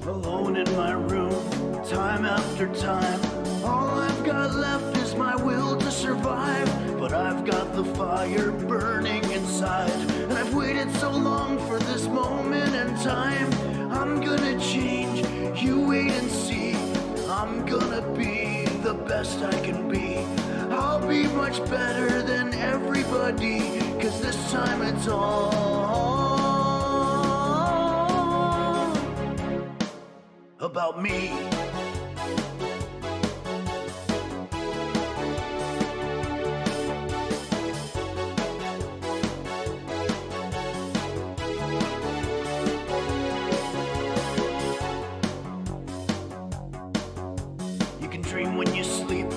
alone in my room, time after time. All I've got left is my will to survive, but I've got the fire burning inside, and I've waited so long for this moment in time. I'm gonna change, you wait and see. I'm gonna be the best I can be. I'll be much better than everybody, 'cause this time it's all about me. You can dream when you sleep,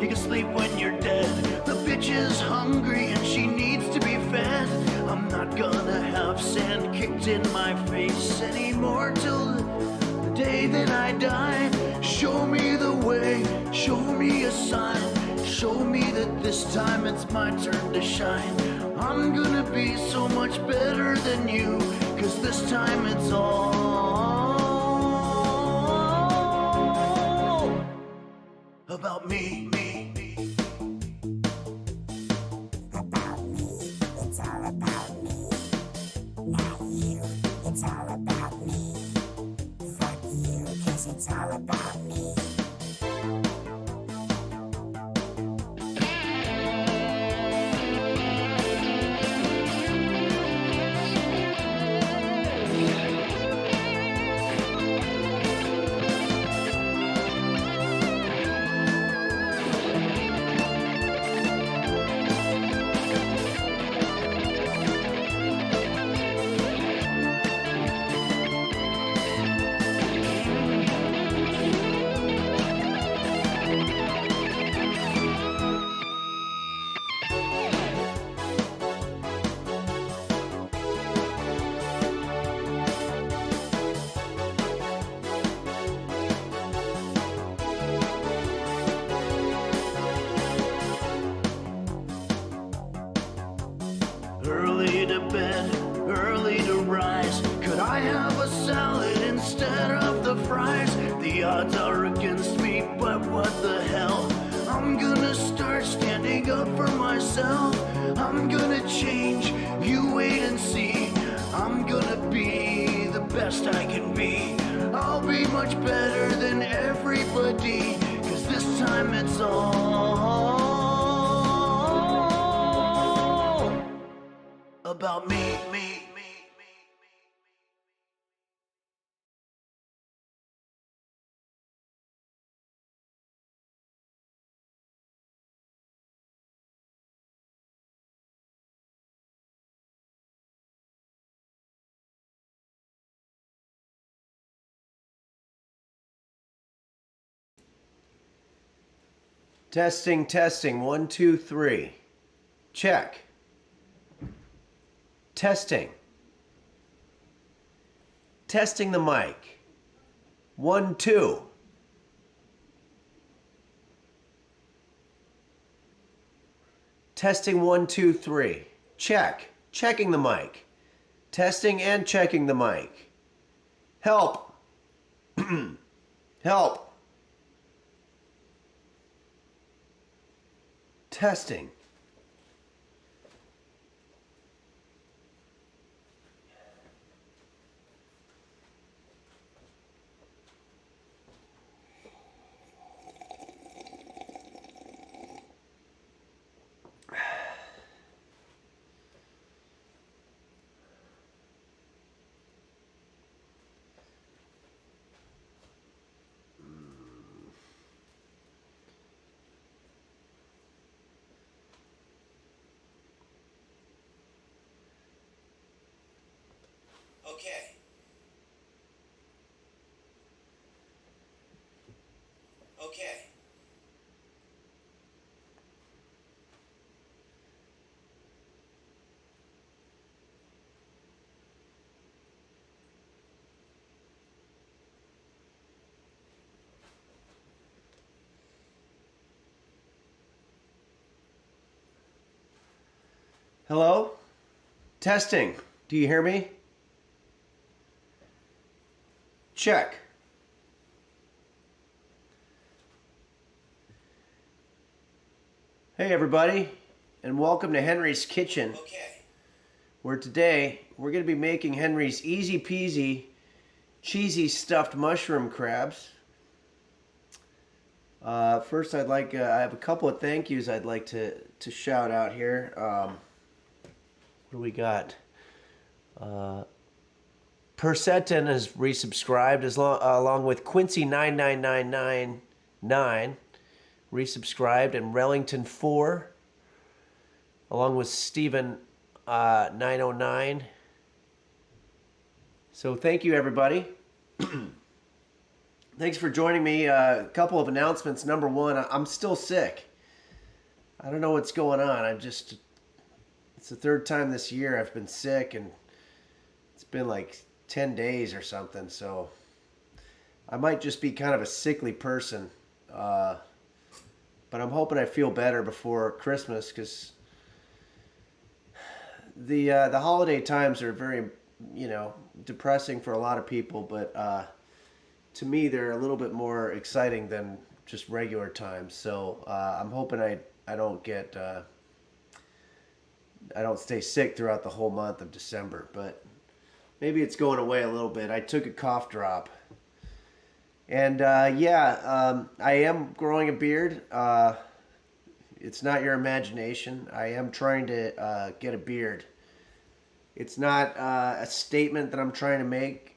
you can sleep when you're dead. The bitch is hungry and she needs to be fed. I'm not gonna have sand kicked in my face anymore till the day that I die. Show me the way, show me a sign, show me that this time it's my turn to shine. I'm gonna be so much better than you, 'cause this time it's all about me. About me, it's all about me. Not you, it's all about me. Fuck you, 'cause it's all about me. Early to bed, early to rise. Could I have a salad instead of the fries? The odds are against me, but what the hell? I'm gonna start standing up for myself. I'm gonna change, you wait and see. I'm gonna be the best I can be. I'll be much better than everybody, 'cause this time it's all about me. Testing, testing, 1, 2, 3. Check. Testing. Testing the mic. 1, 2. Testing 1, 2, 3. Check. Checking the mic. Testing and checking the mic. Help. Help. Testing. Okay. Okay. Hello? Testing. Do you hear me? Check. Hey everybody, and welcome to Henry's Kitchen, Okay. where today we're going to be making Henry's easy peasy cheesy stuffed mushroom crabs. First, I have a couple of thank yous I'd like to shout out here. What do we got? Persetin has resubscribed along with Quincy99999 resubscribed, and Rellington4 along with Steven 909. So thank you everybody. Thanks for joining me. A couple of announcements. Number one, I'm still sick. I don't know what's going on. It's the third time this year I've been sick, and it's been like 10 days or something. So I might just be kind of a sickly person. But I'm hoping I feel better before Christmas, because the holiday times are very, depressing for a lot of people. But to me, they're a little bit more exciting than just regular times. So I'm hoping I don't stay sick throughout the whole month of December. But maybe it's going away a little bit. I took a cough drop. And I am growing a beard. It's not your imagination. I am trying to get a beard. It's not a statement that I'm trying to make.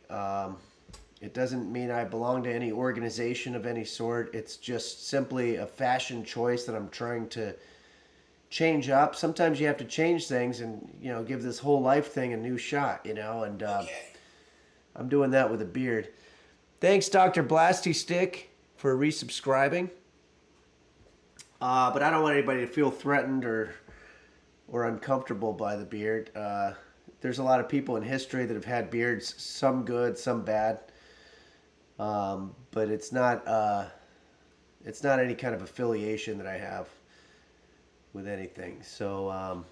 It doesn't mean I belong to any organization of any sort. It's just simply a fashion choice that I'm trying to change up. Sometimes you have to change things and, give this whole life thing a new shot, and I'm doing that with a beard. Thanks, Dr. Blasty Stick, for resubscribing. But I don't want anybody to feel threatened or uncomfortable by the beard. There's a lot of people in history that have had beards, some good, some bad. But it's not any kind of affiliation that I have with anything. So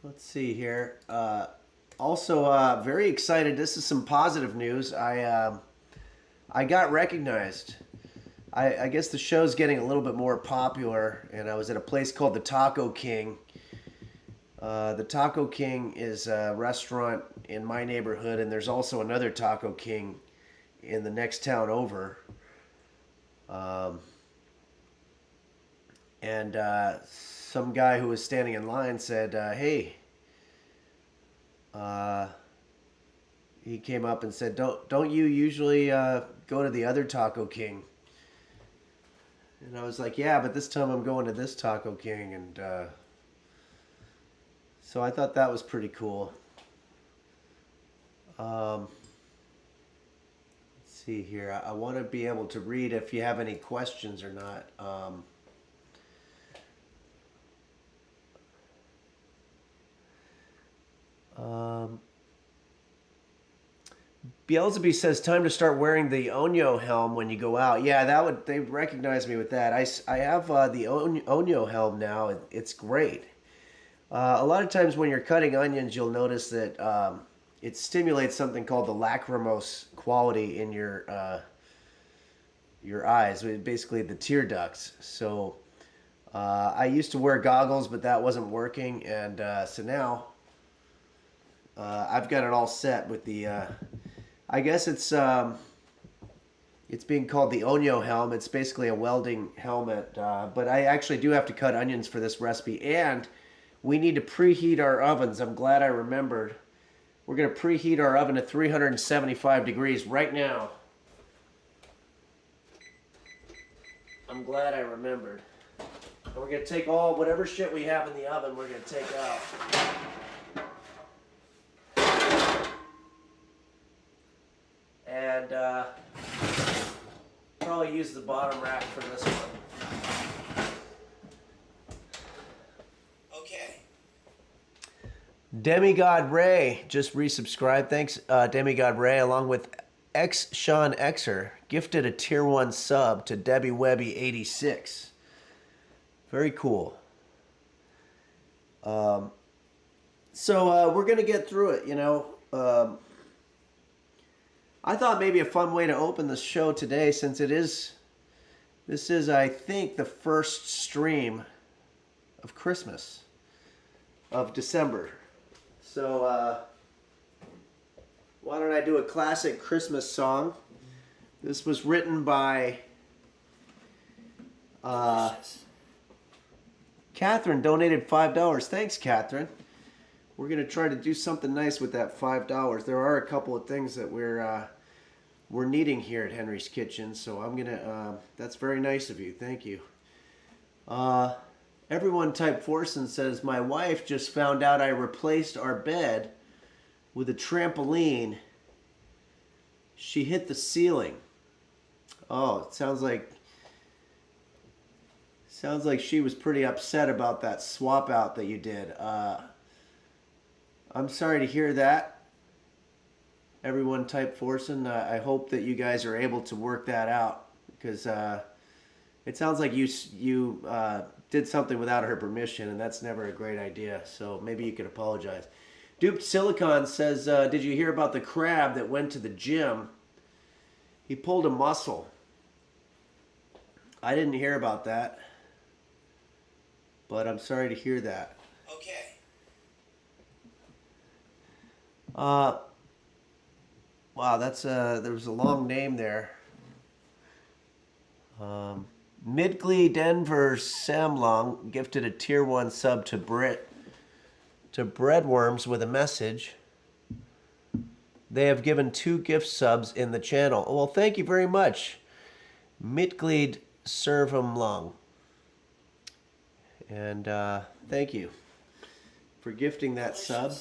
let's see here. Also, very excited. This is some positive news. I got recognized. I guess the show's getting a little bit more popular, and I was at a place called the Taco King. The Taco King is a restaurant in my neighborhood, and there's also another Taco King in the next town over. And some guy who was standing in line said, "Hey." He came up and said, "Don't you usually go to the other Taco King?" And I was like, "Yeah, but this time I'm going to this Taco King." And so I thought that was pretty cool. Let's see here. I want to be able to read if you have any questions or not. Beelzebub says, "Time to start wearing the Onyo helm when you go out." Yeah, they recognize me with that. I have the Onyo helm now. It's great. A lot of times when you're cutting onions, you'll notice that it stimulates something called the lacrimose quality in your eyes, basically the tear ducts. So I used to wear goggles, but that wasn't working, and so now I've got it all set with the. I guess it's being called the Onyo helm. It's basically a welding helmet, but I actually do have to cut onions for this recipe, and we need to preheat our ovens. I'm glad I remembered. We're going to preheat our oven to 375 degrees right now. I'm glad I remembered. And we're going to take whatever shit we have in the oven, we're going to take out. And probably use the bottom rack for this one. Okay. Demigod Ray just resubscribed. Thanks, Demigod Ray, along with Sean Xer, gifted a tier 1 sub to Debbie Webby 86. Very cool. So we're going to get through it, I thought maybe a fun way to open the show today, since it is This is, I think, the first stream of Christmas, of December. So, why don't I do a classic Christmas song? This was written by Catherine, donated $5. Thanks, Catherine. We're going to try to do something nice with that $5. There are a couple of things that we're needing here at Henry's Kitchen, so I'm going to, that's very nice of you. Thank you. Everyone type Forson says, my wife just found out I replaced our bed with a trampoline. She hit the ceiling. Oh, it sounds like she was pretty upset about that swap out that you did. I'm sorry to hear that. Everyone type Forson. I hope that you guys are able to work that out, because it sounds like you did something without her permission, and that's never a great idea. So maybe you could apologize. Duped Silicon says, did you hear about the crab that went to the gym? He pulled a muscle. I didn't hear about that, but I'm sorry to hear that. Okay. Wow, that's there was a long name there. Midgley Denver Samlong gifted a tier 1 sub to Breadworms with a message. They have given 2 gift subs in the channel. Well, thank you very much, Midgley Servamlong. And thank you for gifting that sub.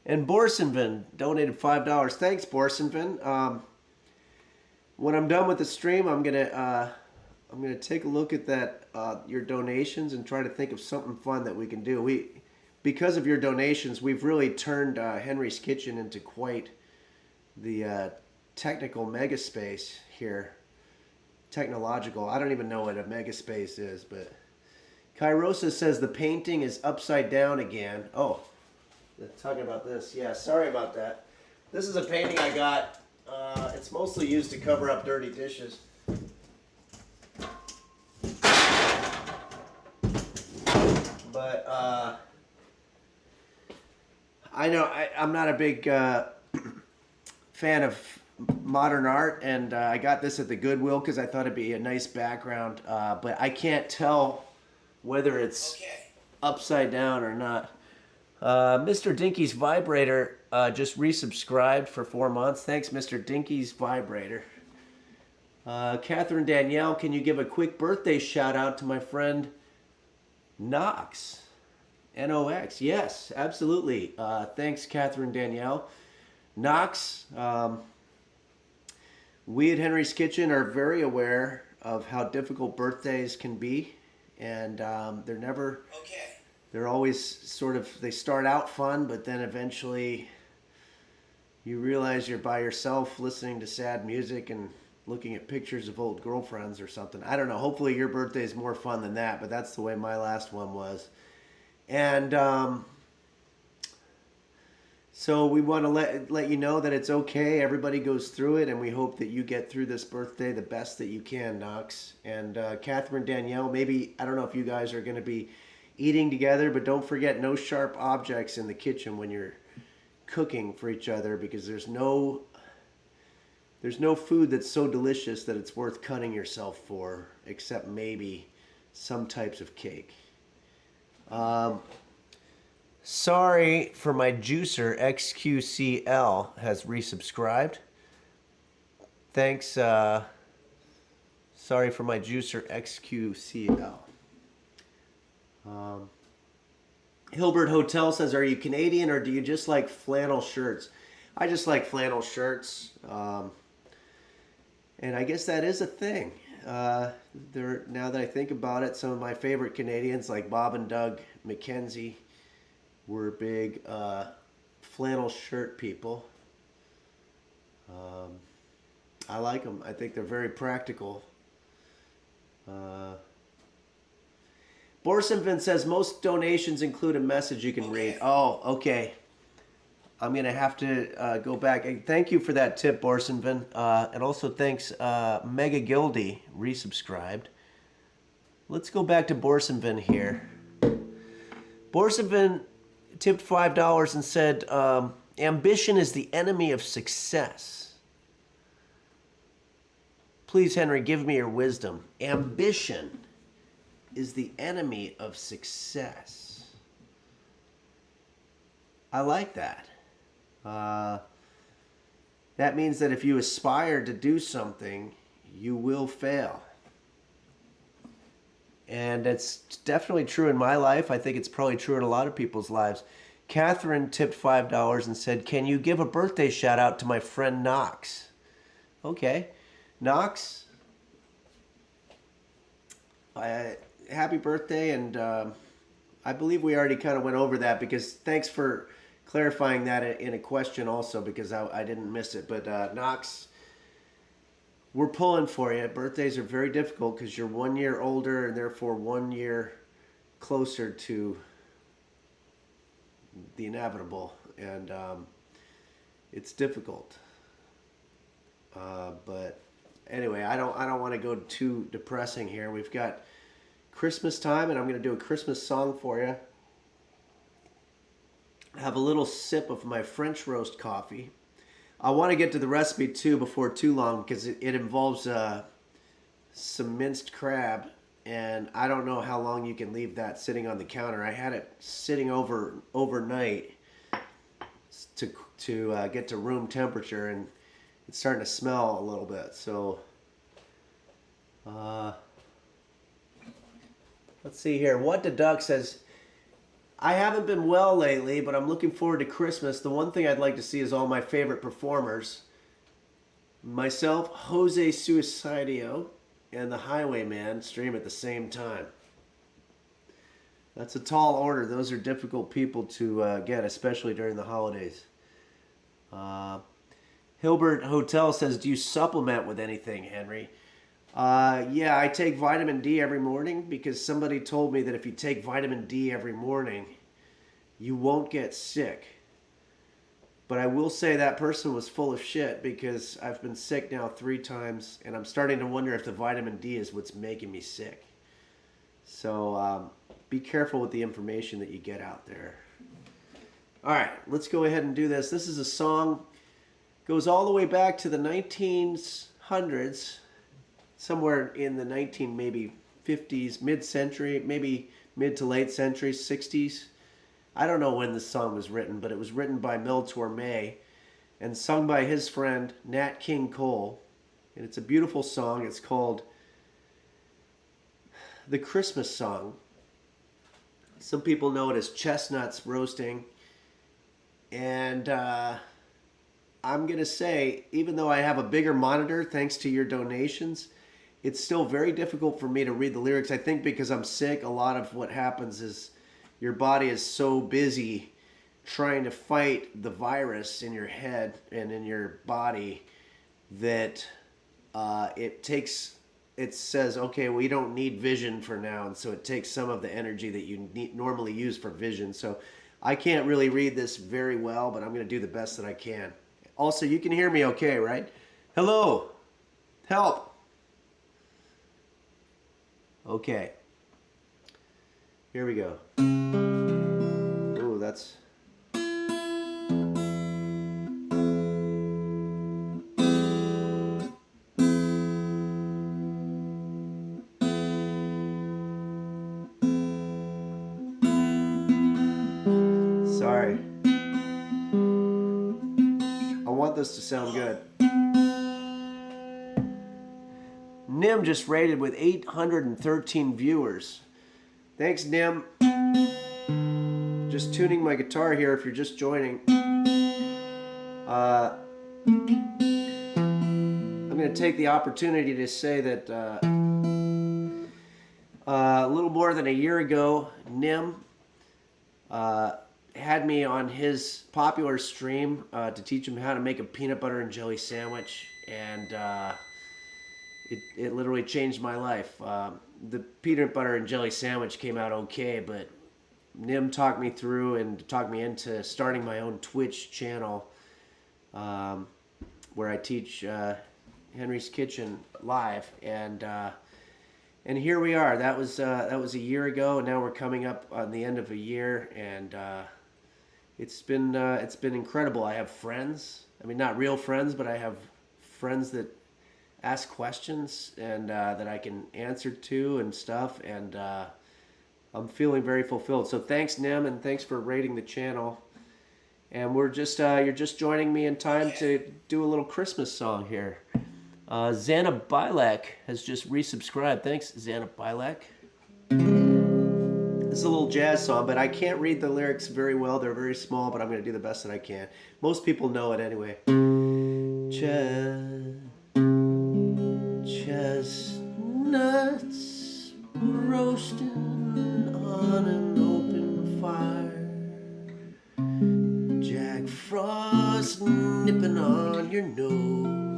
And Borsenvin donated $5. Thanks, Borsenvin. When I'm done with the stream, I'm gonna take a look at that your donations and try to think of something fun that we can do. Because of your donations, we've really turned Henry's Kitchen into quite the technical megaspace here. Technological. I don't even know what a megaspace is, but Kairosa says the painting is upside down again. Oh, they're talking about this. Yeah, sorry about that. This is a painting I got. It's mostly used to cover up dirty dishes. But I know I'm not a big fan of modern art, and I got this at the Goodwill because I thought it'd be a nice background, but I can't tell whether it's upside down or not. Mr. Dinky's Vibrator just resubscribed for 4 months. Thanks, Mr. Dinky's Vibrator. Catherine Danielle, can you give a quick birthday shout out to my friend Knox? N-O-X. Yes, absolutely. Thanks, Catherine Danielle. Knox, we at Henry's Kitchen are very aware of how difficult birthdays can be, and they're always sort of, they start out fun, but then eventually you realize you're by yourself listening to sad music and looking at pictures of old girlfriends or something. I don't know. Hopefully your birthday is more fun than that, but that's the way my last one was. And so we want to let you know that it's okay. Everybody goes through it, and we hope that you get through this birthday the best that you can, Knox. And Catherine Danielle, maybe, I don't know if you guys are going to be eating together, but don't forget no sharp objects in the kitchen when you're cooking for each other, because there's no food that's so delicious that it's worth cutting yourself for, except maybe some types of cake. Sorry for my juicer, XQCL has resubscribed. Thanks. Sorry for my juicer, XQCL. Hilbert Hotel says, are you Canadian or do you just like flannel shirts? I just like flannel shirts. And I guess that is a thing. Now that I think about it, some of my favorite Canadians like Bob and Doug McKenzie were big flannel shirt people. I like them. I think they're very practical. Borsenvin says most donations include a message you can read. Oh, okay. I'm going to have to go back. And thank you for that tip, Borsenvin. And also thanks, Mega Gildy resubscribed. Let's go back to Borsenvin here. Borsenvin tipped $5 and said, ambition is the enemy of success. Please, Henry, give me your wisdom. Ambition is the enemy of success. I like that. That means that if you aspire to do something, you will fail. And it's definitely true in my life. I think it's probably true in a lot of people's lives. Catherine tipped $5 and said, can you give a birthday shout out to my friend Knox? Okay. Knox, happy birthday. And I believe we already kind of went over that, because thanks for clarifying that in a question also, because I didn't miss it. But Knox, we're pulling for you. Birthdays are very difficult because you're 1 year older and therefore 1 year closer to the inevitable. And it's difficult. But anyway, I don't want to go too depressing here. We've got Christmas time, and I'm going to do a Christmas song for you. Have a little sip of my French roast coffee. I want to get to the recipe too before too long, because it involves some minced crab, and I don't know how long you can leave that sitting on the counter. I had it sitting overnight to get to room temperature, and it's starting to smell a little bit. So let's see here. What the Duck says, I haven't been well lately, but I'm looking forward to Christmas. The one thing I'd like to see is all my favorite performers. Myself, Jose Suicidio, and the Highwayman stream at the same time. That's a tall order. Those are difficult people to get, especially during the holidays. Hilbert Hotel says, do you supplement with anything, Henry? Yeah, I take vitamin D every morning, because somebody told me that if you take vitamin D every morning, you won't get sick. But I will say that person was full of shit, because I've been sick now 3 times, and I'm starting to wonder if the vitamin D is what's making me sick. So be careful with the information that you get out there. All right, let's go ahead and do this. This is a song, goes all the way back to the 1900s. Somewhere in the maybe 50s, mid-century, maybe mid to late century, 60s. I don't know when this song was written, but it was written by Mel Torme and sung by his friend Nat King Cole. And it's a beautiful song. It's called The Christmas Song. Some people know it as Chestnuts Roasting. And I'm going to say, even though I have a bigger monitor, thanks to your donations, it's still very difficult for me to read the lyrics. I think because I'm sick, a lot of what happens is your body is so busy trying to fight the virus in your head and in your body that it says, okay, we don't need vision for now. And so it takes some of the energy that you normally use for vision. So I can't really read this very well, but I'm going to do the best that I can. Also, you can hear me okay, right? Hello. Help. Okay. Here we go. Ooh, that's... Sorry. I want this to sound good. Nim just rated with 813 viewers. Thanks, Nim. Just tuning my guitar here if you're just joining. I'm going to take the opportunity to say that a little more than a year ago, Nim had me on his popular stream to teach him how to make a peanut butter and jelly sandwich. And it literally changed my life. The peanut butter and jelly sandwich came out okay, but Nim talked me through and talked me into starting my own Twitch channel, where I teach Henry's Kitchen live, and here we are. That was a year ago, and now we're coming up on the end of a year, and it's been incredible. I have friends. I mean, not real friends, but I have friends that ask questions and that I can answer to and stuff, and I'm feeling very fulfilled. So thanks, Nim, and thanks for rating the channel. And we're just you're just joining me in time to do a little Christmas song here. Xana Bilek has just resubscribed. Thanks, Xana Bilek. This is a little jazz song, but I can't read the lyrics very well. They're very small, but I'm going to do the best that I can. Most people know it anyway. Chestnuts roasting on an open fire. Jack Frost nipping on your nose.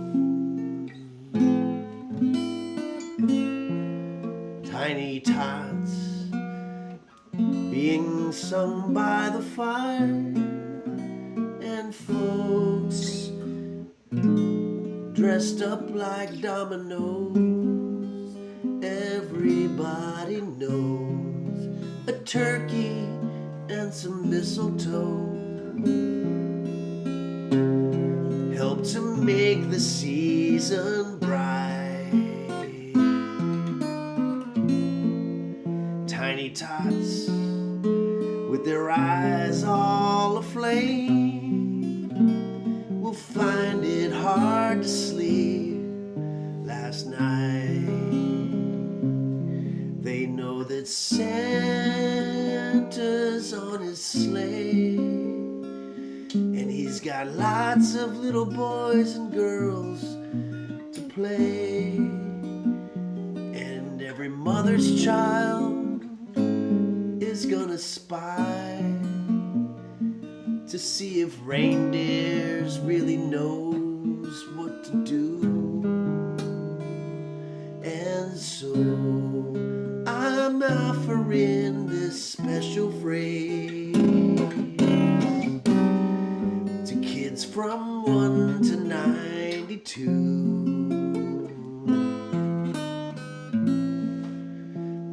Tiny tots being sung by the fire, and folks dressed up like dominoes. Everybody knows a turkey and some mistletoe help to make the season bright. Tiny tots with their eyes all aflame will find it hard to sleep last night. They know that Santa's on his sleigh, and he's got lots of little boys and girls to play. And every mother's child is gonna spy to see if reindeers really knows what to do. And so I'm offering this special phrase to kids from 1 to 92.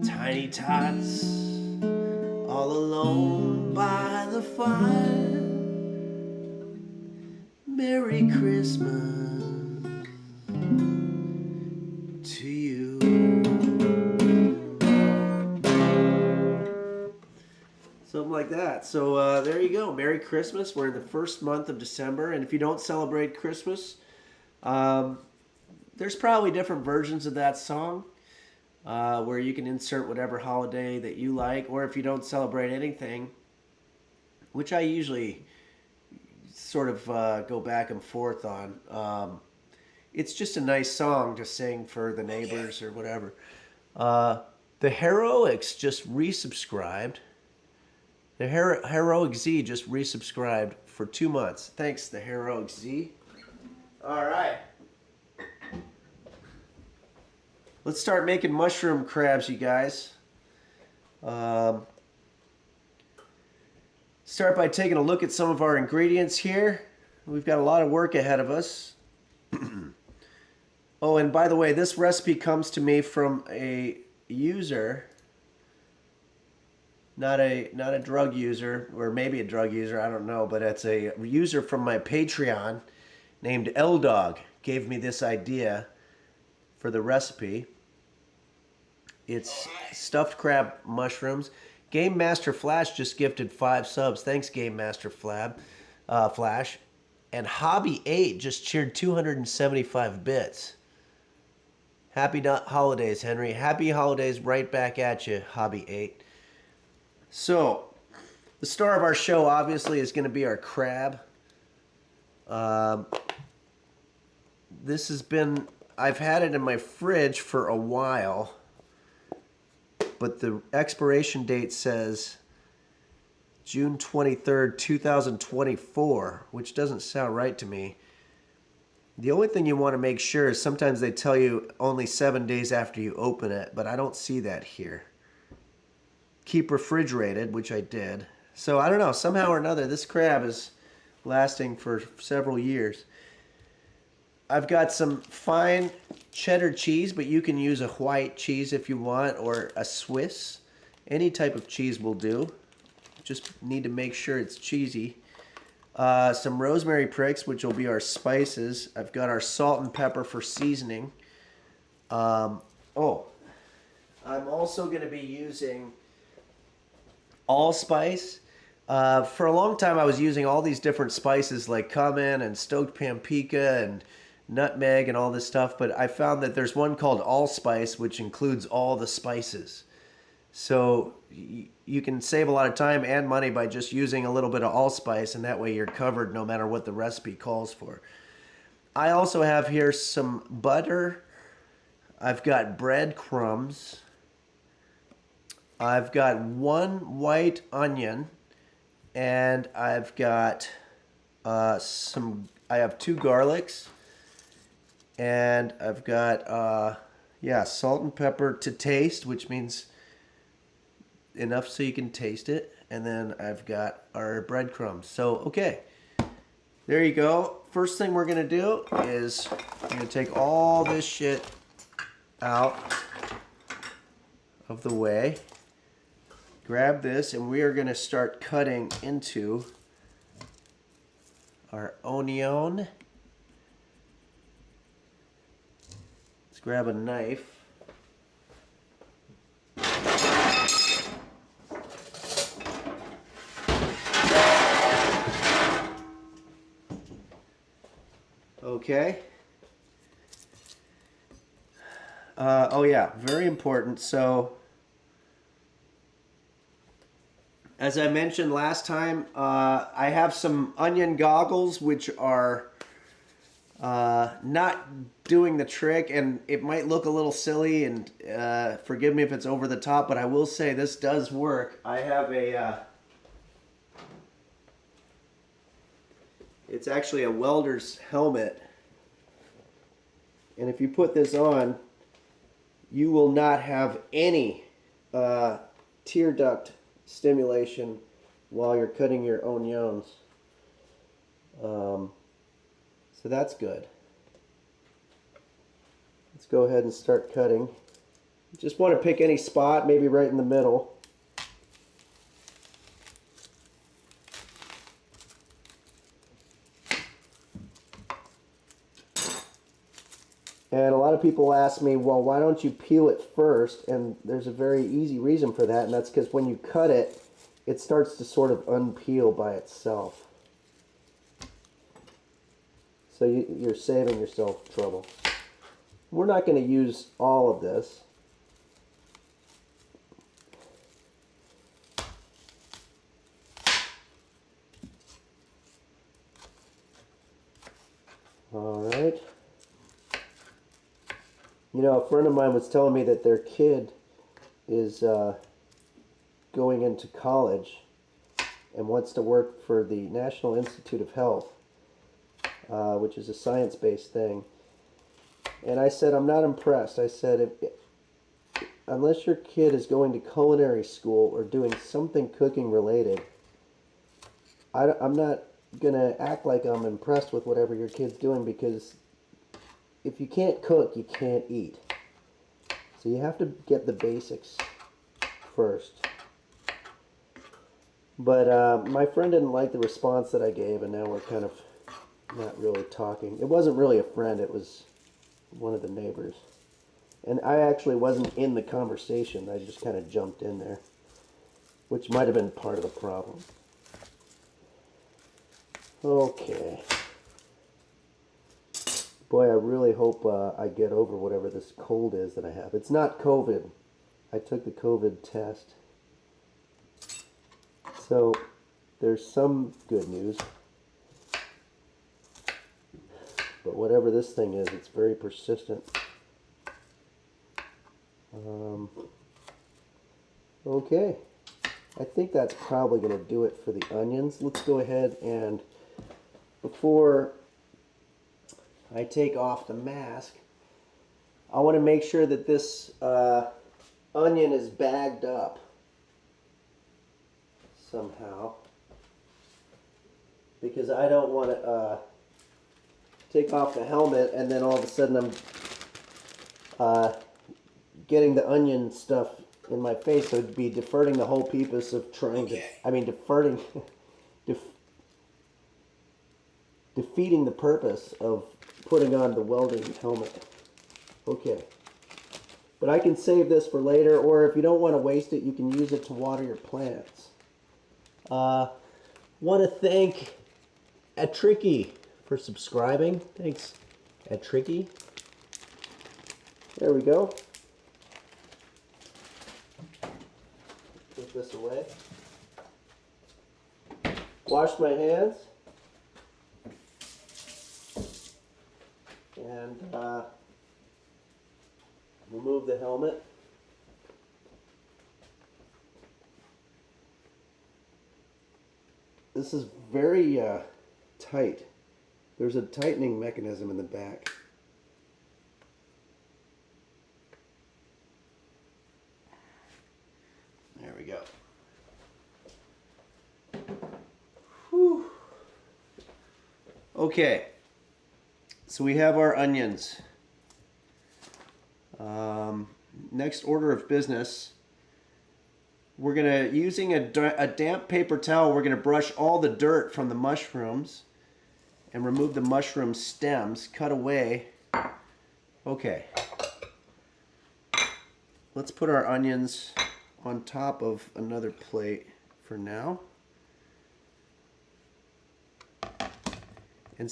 Tiny tots all alone by the fire. Merry Christmas to you. Something like that. So there you go. Merry Christmas. We're in the first month of December, and if you don't celebrate Christmas, there's probably different versions of that song. Where you can insert whatever holiday that you like, or if you don't celebrate anything, which I usually sort of go back and forth on. It's just a nice song to sing for the neighbors or whatever. The Heroics just resubscribed. The Heroic Z just resubscribed for 2 months. Thanks, the Heroic Z. All right. Let's start making mushroom crabs, you guys. Start by taking a look at some of our ingredients here. We've got a lot of work ahead of us. Oh, and by the way, this recipe comes to me from a user, not a drug user, or maybe a drug user, I don't know, but it's a user from my Patreon named L-Dog. Gave me this idea for the recipe. It's stuffed crab mushrooms. Game Master Flash just gifted 5 subs. Thanks, Game Master Flash. And Hobby 8 just cheered 275 bits. Happy holidays, Henry. Happy holidays right back at you, Hobby 8. So, the star of our show obviously is going to be our crab. This has been, I've had it in my fridge for a while, but the expiration date says June 23rd, 2024, which doesn't sound right to me. The only thing you want to make sure is sometimes they tell you only 7 days after you open it, but I don't see that here. keep refrigerated, which I did. So I don't know, somehow or another, this crab is lasting for several years. I've got some fine cheddar cheese, but you can use a white cheese if you want, or a Swiss. Any type of cheese will do. Just need to make sure it's cheesy. Some rosemary pricks, which will be our spices. I've got our salt and pepper for seasoning. I'm also going to be using allspice. For a long time, I was using all these different spices like cumin and stoked paprika and nutmeg and all this stuff, but I found that there's one called allspice, which includes all the spices. So you can save a lot of time and money by just using a little bit of allspice, and that way you're covered no matter what the recipe calls for. I also have here some butter. I've got breadcrumbs. I've got one white onion, and I've got I have 2 garlics, and I've got salt and pepper to taste, which means enough so you can taste it. And then I've got our breadcrumbs. So, okay, there you go. First thing we're gonna do is I'm gonna take all this shit out of the way. Grab this, and we are gonna start cutting into our onion. Let's grab a knife. Okay. Oh yeah, very important. So, as I mentioned last time, I have some onion goggles which are not doing the trick, and it might look a little silly, and forgive me if it's over the top, but I will say this does work. I have a it's actually a welder's helmet, and if you put this on, you will not have any tear duct stimulation while you're cutting your onions. So that's good. Let's go ahead and start cutting. Just want to pick any spot, maybe right in the middle. And a lot of people ask me, well, why don't you peel it first? And there's a very easy reason for that, and that's because when you cut it, it starts to sort of unpeel by itself. So you're saving yourself trouble. We're not going to use all of this. All right. You know, a friend of mine was telling me that their kid is going into college and wants to work for the National Institute of Health, which is a science-based thing. And I said, I'm not impressed. I said, unless your kid is going to culinary school or doing something cooking related, I'm not going to act like I'm impressed with whatever your kid's doing, because if you can't cook, you can't eat. So you have to get the basics first. But my friend didn't like the response that I gave, and now we're kind of not really talking. It wasn't really a friend, it was one of the neighbors. And I actually wasn't in the conversation, I just kind of jumped in there, which might have been part of the problem. Okay. Boy, I really hope I get over whatever this cold is that I have. It's not COVID. I took the COVID test. So, there's some good news. But whatever this thing is, it's very persistent. Okay. I think that's probably going to do it for the onions. Let's go ahead and, before I take off the mask, I want to make sure that this onion is bagged up. somehow. Because I don't want to take off the helmet and then all of a sudden I'm getting the onion stuff in my face. So it'd be diverting the whole purpose of trying to, defeating the purpose of putting on the welding helmet. Okay. But I can save this for later, or if you don't want to waste it, you can use it to water your plants. Want to thank Atricky for subscribing. Thanks, Atricky. There we go. Put this away. Wash my hands. And remove the helmet. This is very tight. There's a tightening mechanism in the back. There we go. Whew. Okay. So we have our onions. Next order of business, we're gonna, using a damp paper towel, we're gonna brush all the dirt from the mushrooms and remove the mushroom stems, cut away. Okay. Let's put our onions on top of another plate for now. And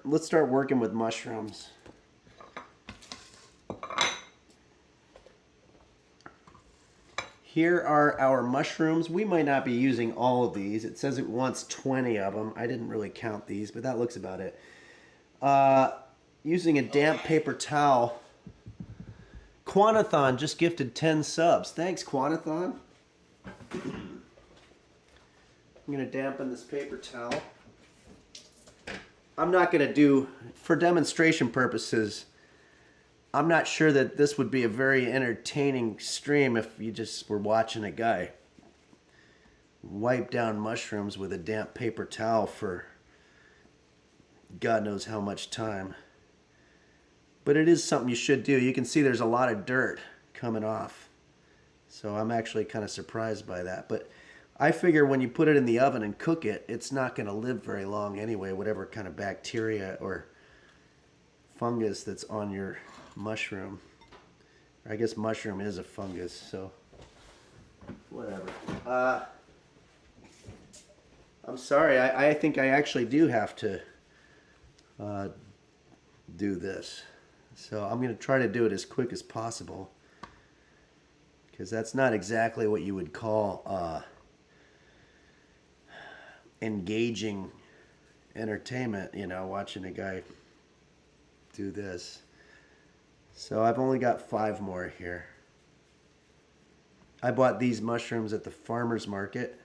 let's start working with mushrooms. Here are our mushrooms. We might not be using all of these. It says it wants 20 of them. I didn't really count these, but that looks about it. Using a damp paper towel. Quantathon just gifted 10 subs. Thanks, Quantathon. I'm going to dampen this paper towel. I'm not going to do, for demonstration purposes, I'm not sure that this would be a very entertaining stream if you just were watching a guy wipe down mushrooms with a damp paper towel for God knows how much time. But it is something you should do. You can see there's a lot of dirt coming off. So I'm actually kind of surprised by that. But I figure when you put it in the oven and cook it, it's not going to live very long anyway, whatever kind of bacteria or fungus that's on your mushroom. I guess mushroom is a fungus, so whatever. I'm sorry, I think I actually do have to do this. So I'm going to try to do it as quick as possible, because that's not exactly what you would call engaging entertainment, you know, watching a guy do this. So I've only got 5 more here. I bought these mushrooms at the farmer's market.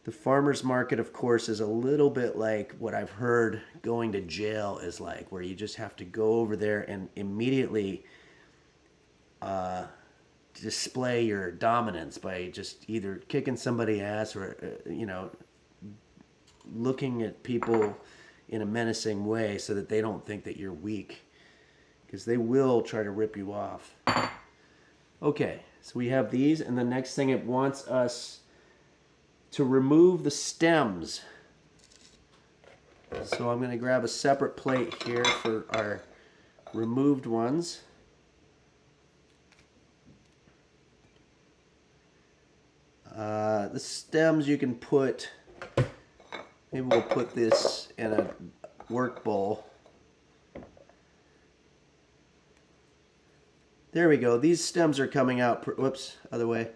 The farmer's market, of course, is a little bit like what I've heard going to jail is like, where you just have to go over there and immediately display your dominance by just either kicking somebody's ass or, you know, looking at people in a menacing way so that they don't think that you're weak, because they will try to rip you off. Okay, so we have these, and the next thing it wants us to remove the stems. So I'm going to grab a separate plate here for our removed ones. The stems you can put, maybe we'll put this in a work bowl. There we go. These stems are coming out, whoops, other way.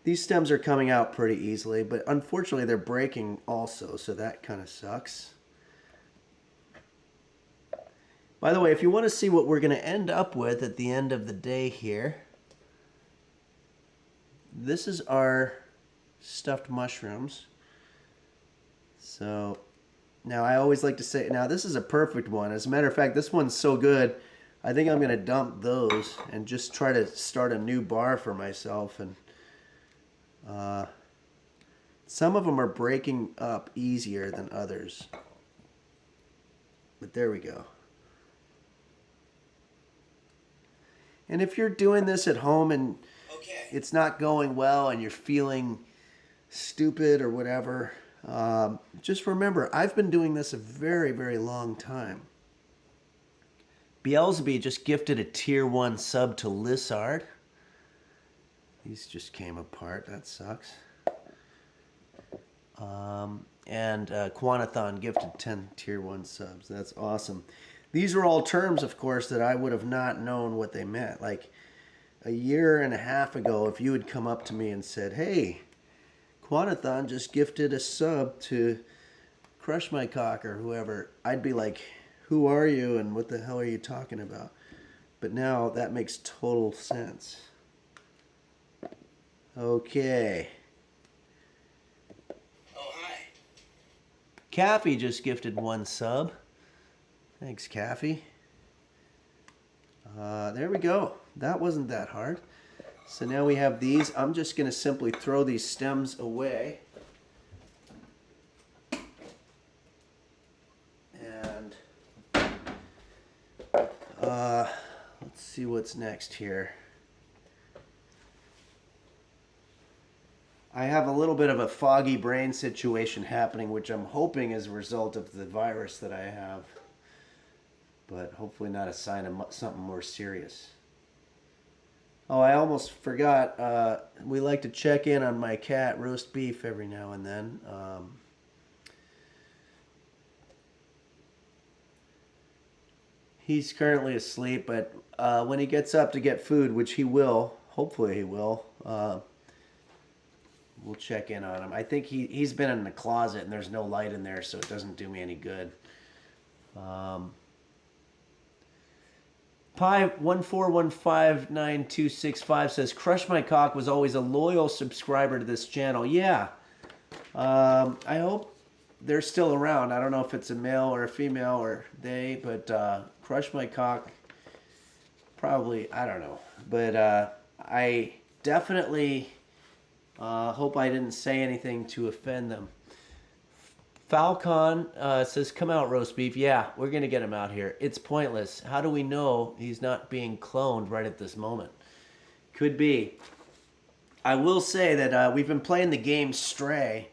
These stems are coming out pretty easily, but unfortunately they're breaking also, so that kind of sucks. By the way, if you want to see what we're going to end up with at the end of the day here, this is our stuffed mushrooms. So now I always like to say, now this is a perfect one. As a matter of fact, this one's so good, I think I'm going to dump those and just try to start a new bar for myself and Some of them are breaking up easier than others. But there we go. And if you're doing this at home and it's not going well and you're feeling stupid or whatever, just remember, I've been doing this a very, very long time. Beelzeby just gifted a tier 1 sub to Lissard. These just came apart. That sucks. And Quanathon gifted 10 tier 1 subs. That's awesome. These are all terms, of course, that I would have not known what they meant. Like a year and a half ago, if you had come up to me and said, hey, Quanathon just gifted a sub to Crush My Cock or whoever, I'd be like, who are you and what the hell are you talking about? But now that makes total sense. Okay. Oh, hi. Caffey just gifted 1 sub. Thanks, Caffey. There we go. That wasn't that hard. So now we have these. I'm just going to simply throw these stems away. And let's see what's next here. I have a little bit of a foggy brain situation happening, which I'm hoping is a result of the virus that I have. But hopefully not a sign of something more serious. Oh, I almost forgot. We like to check in on my cat, Roast Beef, every now and then. He's currently asleep, but when he gets up to get food, which he will, hopefully he will, we'll check in on him. I think he's been in the closet and there's no light in there, so it doesn't do me any good. Pi1415925 says, Crush My Cock was always a loyal subscriber to this channel. Yeah. I hope they're still around. I don't know if it's a male or a female or they, but Crush My Cock, probably, I don't know. But I definitely hope I didn't say anything to offend them. Falcon says, come out, Roast Beef. Yeah, we're going to get him out here. It's pointless. How do we know he's not being cloned right at this moment? Could be. I will say that we've been playing the game Stray,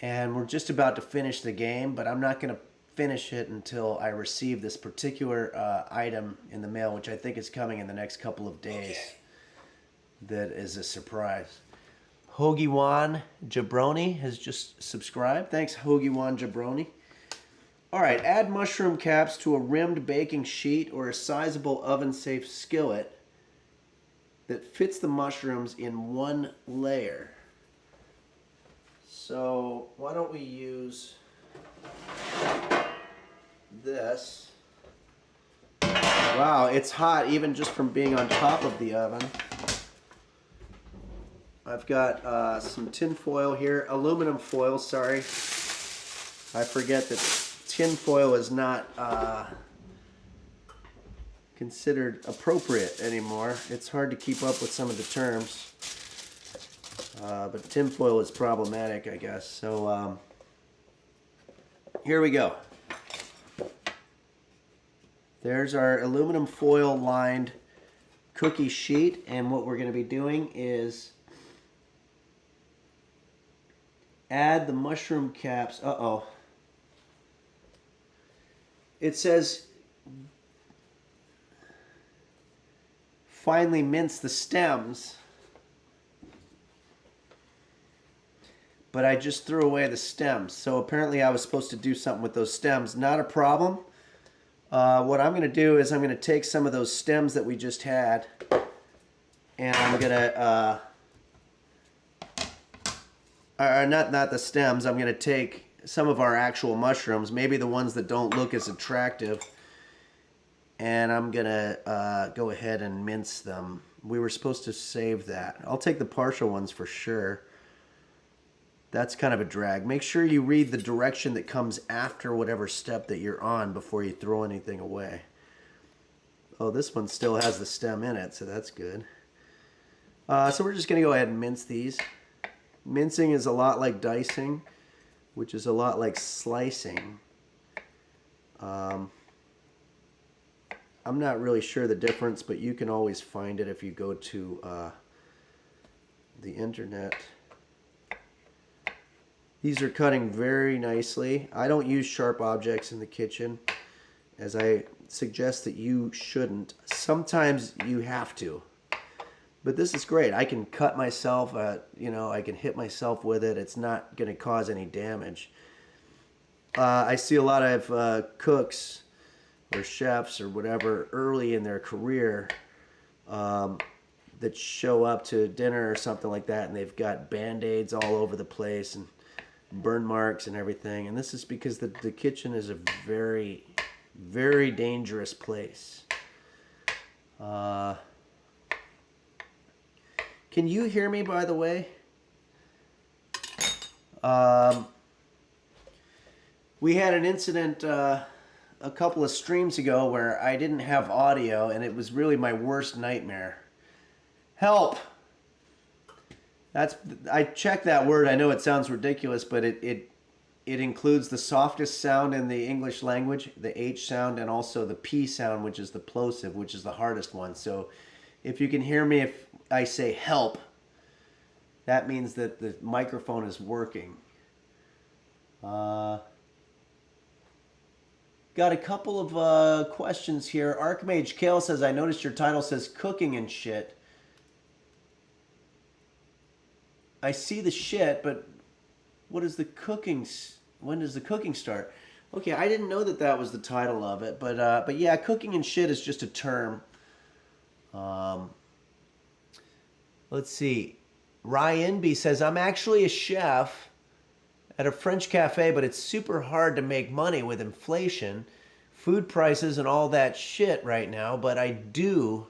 and we're just about to finish the game, but I'm not going to finish it until I receive this particular item in the mail, which I think is coming in the next couple of days. Okay. That is a surprise. Hoagie-Wan Jabroni has just subscribed. Thanks, Hoagie-Wan Jabroni. All right, add mushroom caps to a rimmed baking sheet or a sizable oven-safe skillet that fits the mushrooms in one layer. So why don't we use this? Wow, it's hot even just from being on top of the oven. I've got some tin foil here, aluminum foil, sorry. I forget that tin foil is not considered appropriate anymore. It's hard to keep up with some of the terms. But tin foil is problematic, I guess. So here we go. There's our aluminum foil lined cookie sheet, and what we're going to be doing is add the mushroom caps. Uh-oh. It says finely mince the stems, but I just threw away the stems. So apparently I was supposed to do something with those stems. Not a problem. What I'm going to do is I'm going to take some of those stems that we just had, and I'm going to not the stems. I'm going to take some of our actual mushrooms, maybe the ones that don't look as attractive, and I'm going to go ahead and mince them. We were supposed to save that. I'll take the partial ones for sure. That's kind of a drag. Make sure you read the direction that comes after whatever step that you're on before you throw anything away. Oh, this one still has the stem in it, so that's good. So we're just going to go ahead and mince these. Mincing is a lot like dicing, which is a lot like slicing. I'm not really sure the difference, but you can always find it if you go to the internet. These are cutting very nicely. I don't use sharp objects in the kitchen, as I suggest that you shouldn't. Sometimes you have to. But this is great. I can cut myself, I can hit myself with it. It's not going to cause any damage. I see a lot of cooks or chefs or whatever early in their career that show up to dinner or something like that, and they've got Band-Aids all over the place and burn marks and everything. And this is because the kitchen is a very, very dangerous place. Can you hear me, by the way? We had an incident a couple of streams ago where I didn't have audio, and it was really my worst nightmare. Help! I checked that word. I know it sounds ridiculous, but it includes the softest sound in the English language, the H sound, and also the P sound, which is the plosive, which is the hardest one. So if you can hear me if I say help, that means that the microphone is working. Got a couple of questions here. Archmage Kale says, I noticed your title says cooking and shit. I see the shit, but what is the cooking? When does the cooking start? Okay, I didn't know that was the title of it, but yeah, cooking and shit is just a term. Let's see. Ryan B says, I'm actually a chef at a French cafe, but it's super hard to make money with inflation, food prices, and all that shit right now. But I do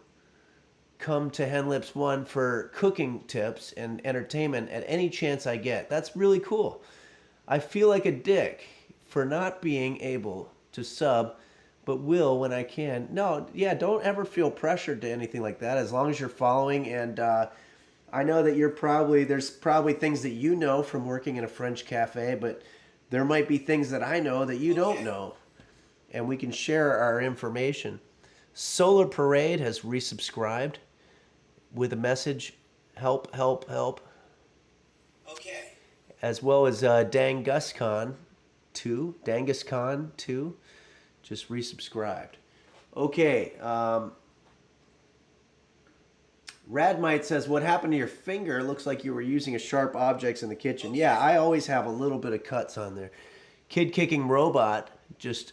come to Hen Lips One for cooking tips and entertainment at any chance I get. That's really cool. I feel like a dick for not being able to sub, but will when I can. No, yeah, don't ever feel pressured to anything like that, as long as you're following. And I know that there's probably things that you know from working in a French cafe, but there might be things that I know that you don't know, and we can share our information. Solar Parade has resubscribed with a message, help, help, help. Okay. As well as Danguscon 2, just resubscribed. Okay. Radmite says, what happened to your finger? Looks like you were using a sharp objects in the kitchen. Okay. Yeah, I always have a little bit of cuts on there. Kid Kicking Robot just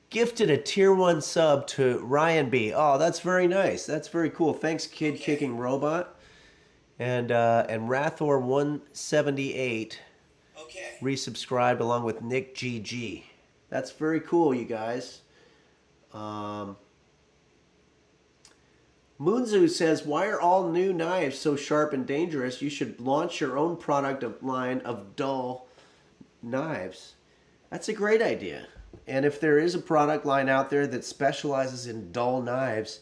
gifted a tier 1 sub to Ryan B. Oh, that's very nice. That's very cool. Thanks, Kid Kicking Robot. And Rathor 178 resubscribed along with Nick GG. That's very cool, you guys. Moonzu says, why are all new knives so sharp and dangerous? You should launch your own product line of dull knives. That's a great idea. And if there is a product line out there that specializes in dull knives,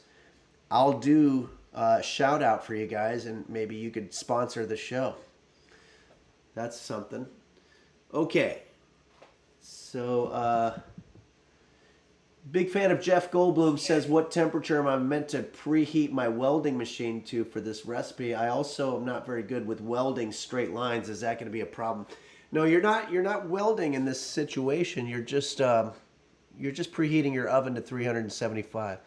I'll do a shout out for you guys, and maybe you could sponsor the show. That's something. Okay. So, big fan of Jeff Goldblum says, what temperature am I meant to preheat my welding machine to for this recipe? I also am not very good with welding straight lines. Is that going to be a problem? No, you're not welding in this situation. You're just preheating your oven to 375.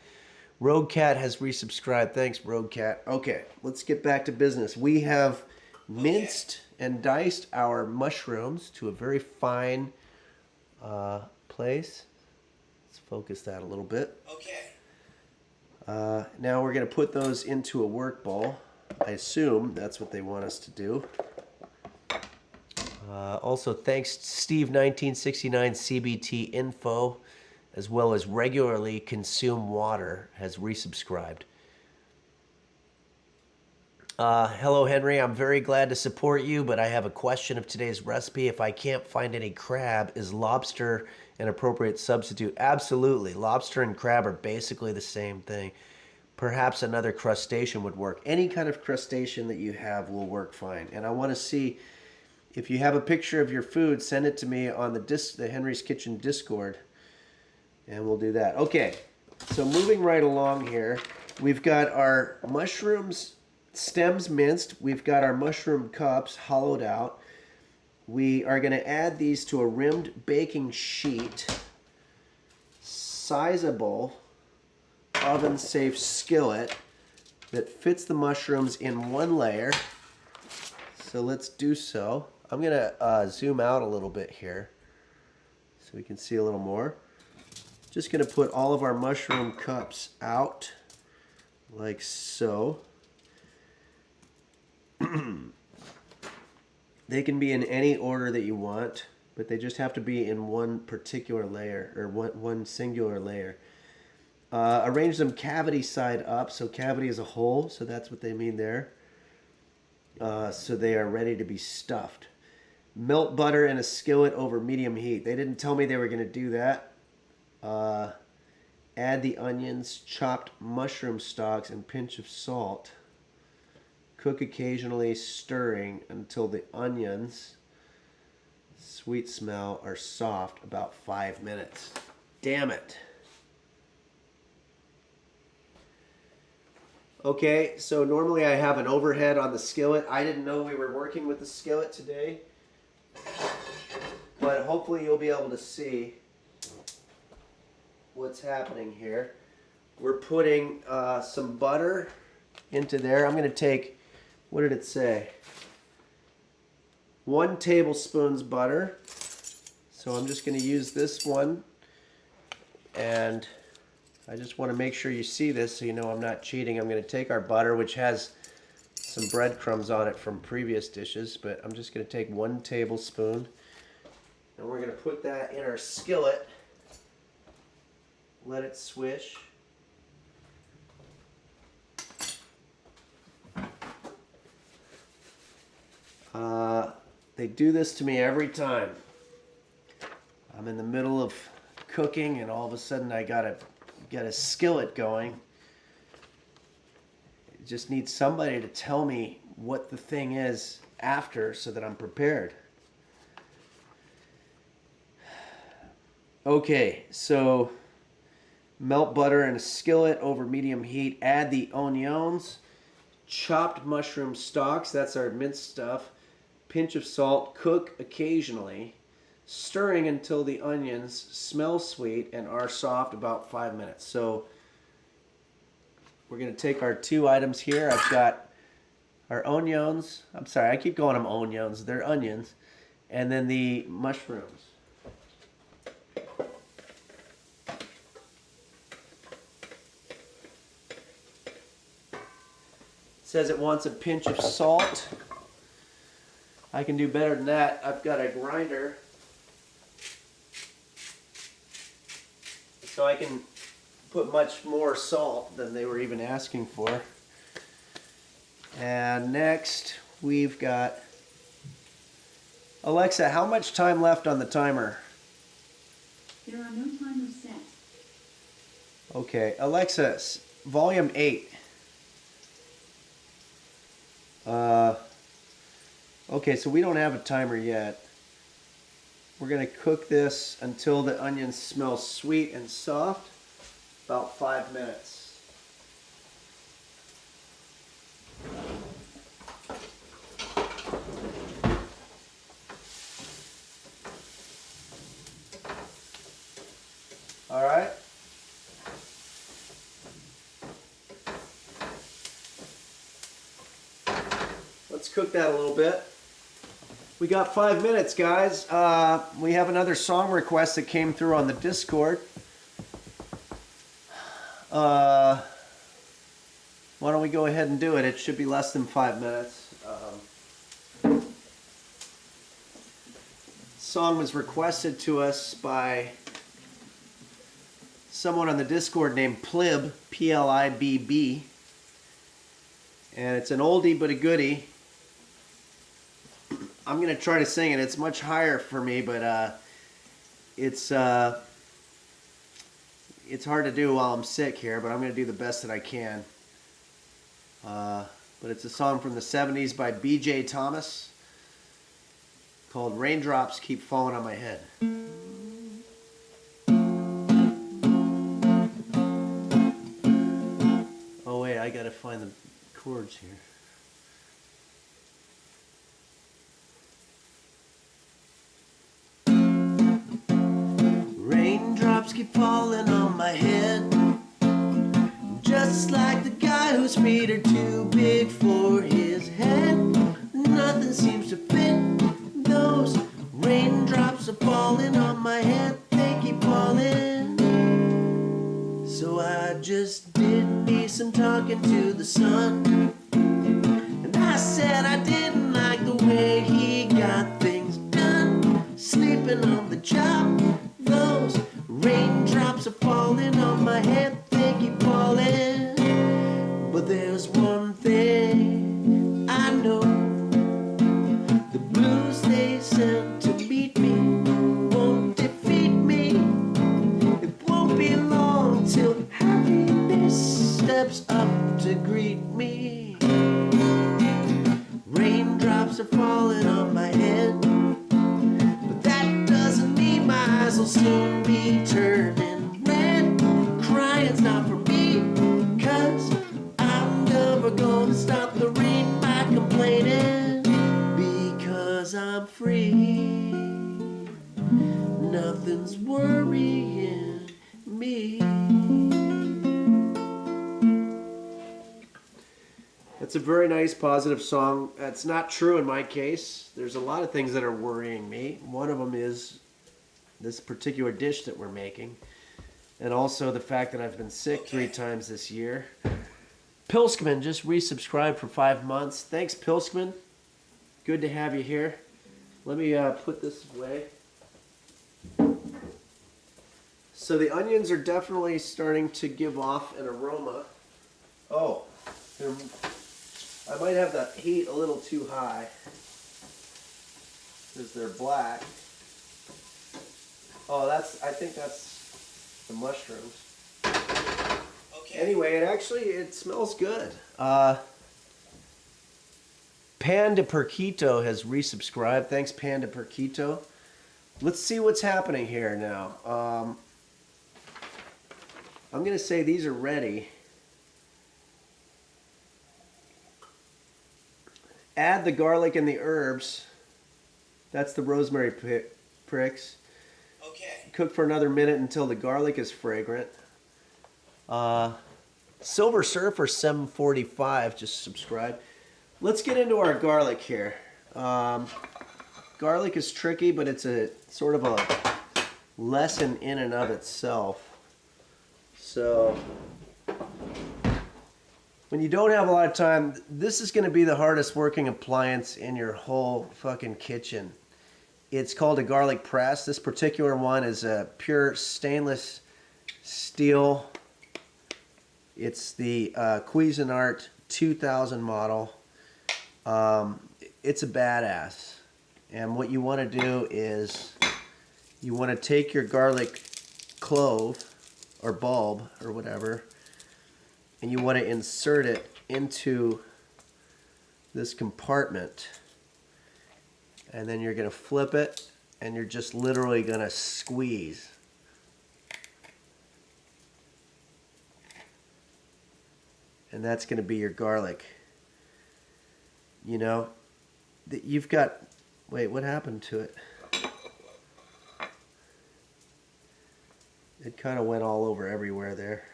Rogue Cat has resubscribed. Thanks, Rogue Cat. Okay, let's get back to business. We have minced and diced our mushrooms to a very fine place. Let's focus that a little bit. Okay. Now we're going to put those into a work bowl. I assume that's what they want us to do. Also, thanks Steve1969 CBT Info, as well as Regularly Consume Water, has resubscribed. Hello, Henry. I'm very glad to support you, but I have a question of today's recipe. If I can't find any crab, is lobster an appropriate substitute? Absolutely. Lobster and crab are basically the same thing. perhaps another crustacean would work. Any kind of crustacean that you have will work fine. And I want to see if you have a picture of your food, send it to me on the Henry's Kitchen Discord, and we'll do that. Okay, so moving right along here, we've got our mushrooms stems minced. We've got our mushroom cups hollowed out. We are going to add these to a rimmed baking sheet, sizable, oven-safe skillet that fits the mushrooms in one layer. So let's do so. I'm going to zoom out a little bit here so we can see a little more. Just going to put all of our mushroom cups out like so. They can be in any order that you want, but they just have to be in one particular layer, or one singular layer. Arrange them cavity side up, so cavity is a hole, so that's what they mean there. So they are ready to be stuffed. Melt butter in a skillet over medium heat. They didn't tell me they were going to do that. Add the onions, chopped mushroom stalks, and pinch of salt. Cook occasionally, stirring until the onions, sweet smell, are soft, about 5 minutes. Damn it. Okay, so normally I have an overhead on the skillet. I didn't know we were working with the skillet today, but hopefully you'll be able to see what's happening here. We're putting some butter into there. I'm going to take, what did it say? 1 tablespoon's butter. So I'm just going to use this one, and I just want to make sure you see this so you know I'm not cheating. I'm going to take our butter, which has some breadcrumbs on it from previous dishes, but I'm just going to take 1 tablespoon, and we're going to put that in our skillet. Let it swish. They do this to me every time. I'm in the middle of cooking and all of a sudden I gotta get a skillet going. I just need somebody to tell me what the thing is after so that I'm prepared. Okay, so melt butter in a skillet over medium heat. Add the onions, chopped mushroom stalks, that's our minced stuff, pinch of salt. Cook occasionally, stirring until the onions smell sweet and are soft, about 5 minutes. So we're going to take our 2 items here. I've got our onions. I'm sorry, I keep calling them onions. They're onions. And then the mushrooms. Says it wants a pinch of salt. I can do better than that. I've got a grinder, so I can put much more salt than they were even asking for. And next we've got, Alexa, how much time left on the timer? There are no timers set. Okay, Alexa, volume 8. Okay, so we don't have a timer yet. We're going to cook this until the onions smell sweet and soft, about 5 minutes. All right. Let's cook that a little bit. We got 5 minutes, guys. We have another song request that came through on the Discord. Why don't we go ahead and do it? It should be less than 5 minutes. Song was requested to us by someone on the Discord named Plib, P-L-I-B-B. And it's an oldie but a goodie. I'm going to try to sing it. It's much higher for me, but it's it's hard to do while I'm sick here, but I'm going to do the best that I can. But it's a song from the 70s by B.J. Thomas called Raindrops Keep Falling on My Head. Oh wait, I got to find the chords here. Raindrops keep falling on my head, just like the guy whose feet are too big for his head. Nothing seems to fit. Those raindrops are falling on my head, they keep falling. So I just did me some talking to the sun, and I said I didn't like the way he got things done, sleeping on the job. Those raindrops are falling on my head, they keep falling. But there's one thing I know, the blues they sent to meet me won't defeat me. It won't be long till happiness steps up to greet me. Raindrops are falling on my head, but that doesn't mean my eyes will soon be turning red. Crying's not for me, 'cause I'm never gonna stop the rain by complaining, because I'm free. Nothing's worrying me. That's a very nice, positive song. That's not true in my case. There's a lot of things that are worrying me. One of them is this particular dish that we're making, and also the fact that I've been sick 3 times this year. Pilskman just resubscribed for 5 months. Thanks, Pilskman. Good to have you here. Let me put this away. So the onions are definitely starting to give off an aroma. Oh, I might have the heat a little too high because they're black. Oh, I think that's the mushrooms. Okay. Anyway, it smells good. Panda Perquito has resubscribed. Thanks, Panda Perquito. Let's see what's happening here now. I'm gonna say these are ready. Add the garlic and the herbs. That's the rosemary pricks. Okay. Cook for another minute until the garlic is fragrant. Silver Surfer 745 just subscribed. Let's get into our garlic here. Garlic is tricky, but it's a sort of a lesson in and of itself. So when you don't have a lot of time, this is going to be the hardest working appliance in your whole fucking kitchen. It's called a garlic press. This particular one is a pure stainless steel. It's the Cuisinart 2000 model. It's a badass. And what you want to do is you want to take your garlic clove or bulb or whatever, and you want to insert it into this compartment, and then you're going to flip it, and you're just literally going to squeeze. And that's going to be your garlic. You know, you've got, wait, what happened to it? It kind of went all over everywhere there.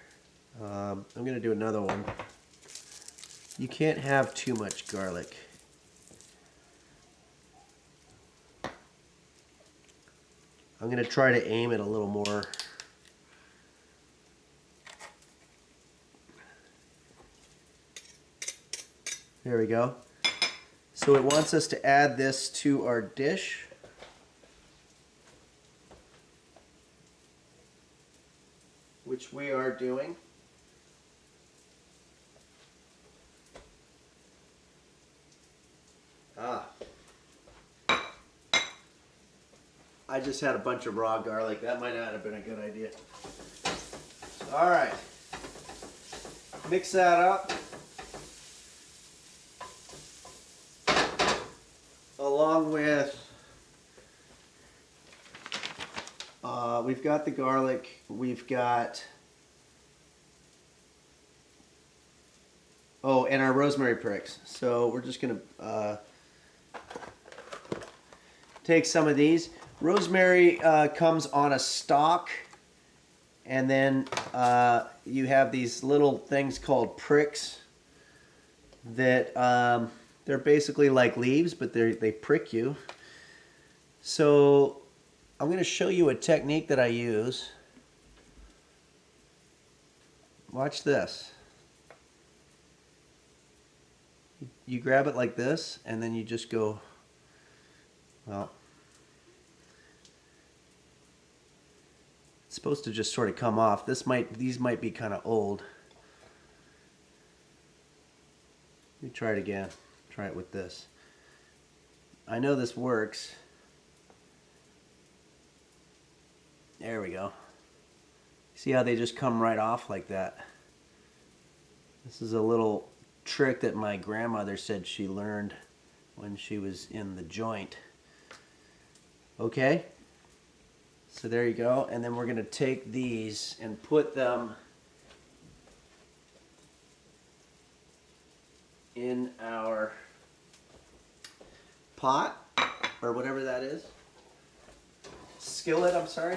I'm going to do another one. You can't have too much garlic. I'm going to try to aim it a little more. There we go. So it wants us to add this to our dish. Which we are doing. I just had a bunch of raw garlic. That might not have been a good idea. All right. Mix that up. Along with, we've got the garlic, we've got, oh, and our rosemary pricks. So we're just gonna take some of these. Rosemary comes on a stalk, and then you have these little things called pricks that they're basically like leaves, but they prick you. So I'm going to show you a technique that I use. Watch this. You grab it like this, and then you just go, well, it's supposed to just sort of come off. These might be kind of old. Let me try it again. Try it with this. I know this works. There we go. See how they just come right off like that? This is a little trick that my grandmother said she learned when she was in the joint. Okay? So there you go. And then we're going to take these and put them in our pot, or whatever that is. Skillet, I'm sorry.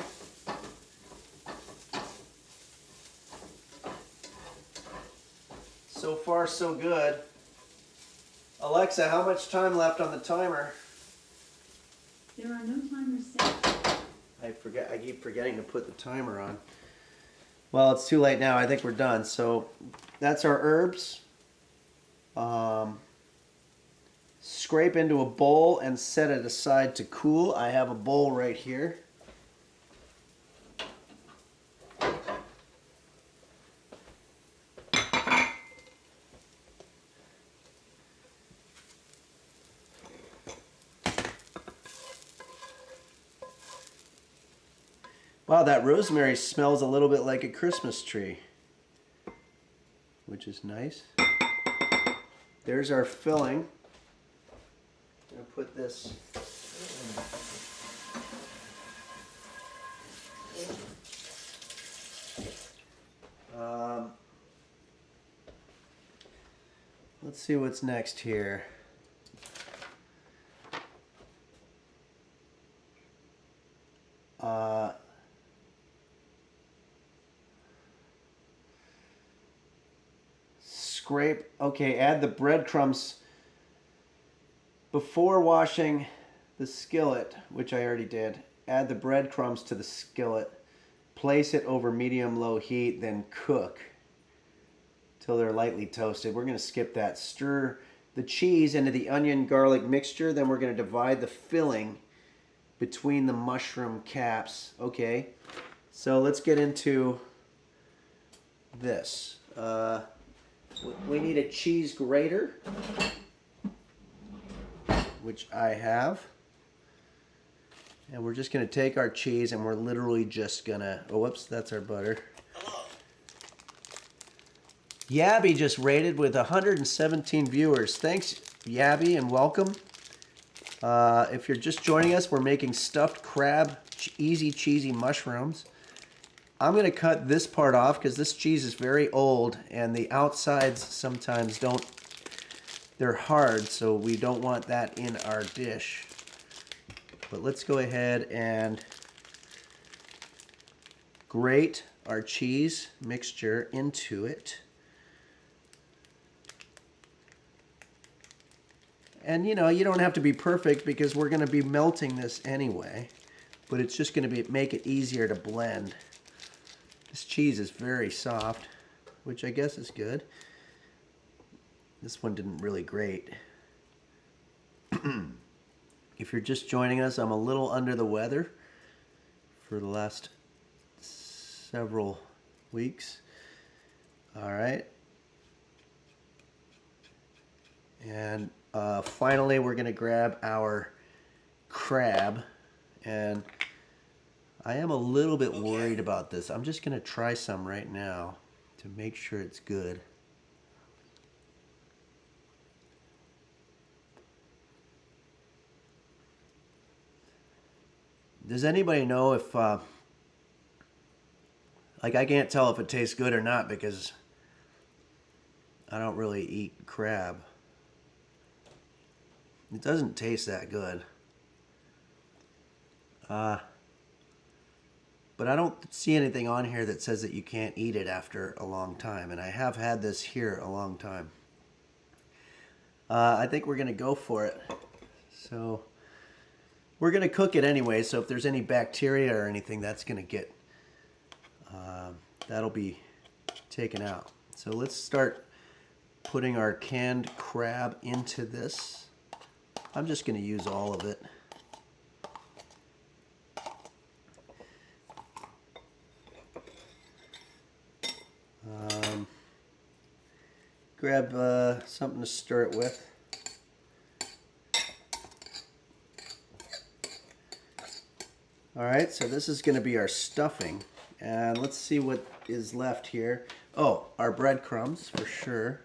So far, so good. Alexa, how much time left on the timer? There are no timers set. I keep forgetting to put the timer on. Well, it's too late now. I think we're done. So that's our herbs. Scrape into a bowl and set it aside to cool. I have a bowl right here. Wow, that rosemary smells a little bit like a Christmas tree, which is nice. There's our filling. I'm gonna put this. Let's see what's next here. Scrape, okay, add the breadcrumbs before washing the skillet, which I already did. Add the breadcrumbs to the skillet, place it over medium-low heat, then cook till they're lightly toasted. We're going to skip that. Stir the cheese into the onion garlic mixture, then we're going to divide the filling between the mushroom caps. Okay, so let's get into this. We need a cheese grater, which I have. And we're just going to take our cheese and we're literally just going to... Oh, whoops, that's our butter. Yabby just rated with 117 viewers. Thanks, Yabby, and welcome. If you're just joining us, we're making stuffed crab, easy cheesy mushrooms. I'm going to cut this part off because this cheese is very old and the outsides sometimes don't, they're hard, so we don't want that in our dish. But let's go ahead and grate our cheese mixture into it. And you know, you don't have to be perfect because we're going to be melting this anyway, but it's just going to make it easier to blend. This cheese is very soft, which I guess is good. This one didn't really grate. If you're just joining us, I'm a little under the weather for the last several weeks. All right. And finally, we're going to grab our crab. And I am a little bit worried about this. I'm just going to try some right now to make sure it's good. Does anybody know if, like, I can't tell if it tastes good or not because I don't really eat crab. It doesn't taste that good. But I don't see anything on here that says that you can't eat it after a long time. And I have had this here a long time. I think we're going to go for it. So we're going to cook it anyway. So if there's any bacteria or anything, that's going to get, that'll be taken out. So let's start putting our canned crab into this. I'm just going to use all of it. Grab something to stir it with. Alright, so this is going to be our stuffing. And let's see what is left here. Oh, our breadcrumbs for sure.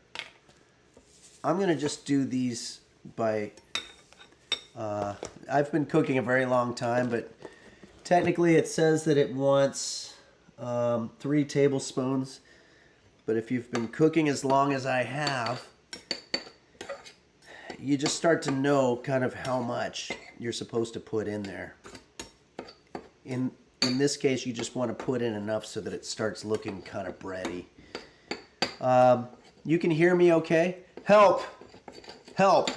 I'm going to just do these by... I've been cooking a very long time, but technically it says that it wants 3 tablespoons. But if you've been cooking as long as I have, you just start to know kind of how much you're supposed to put in there. In this case, you just want to put in enough so that it starts looking kind of bready. You can hear me okay? Help! Help!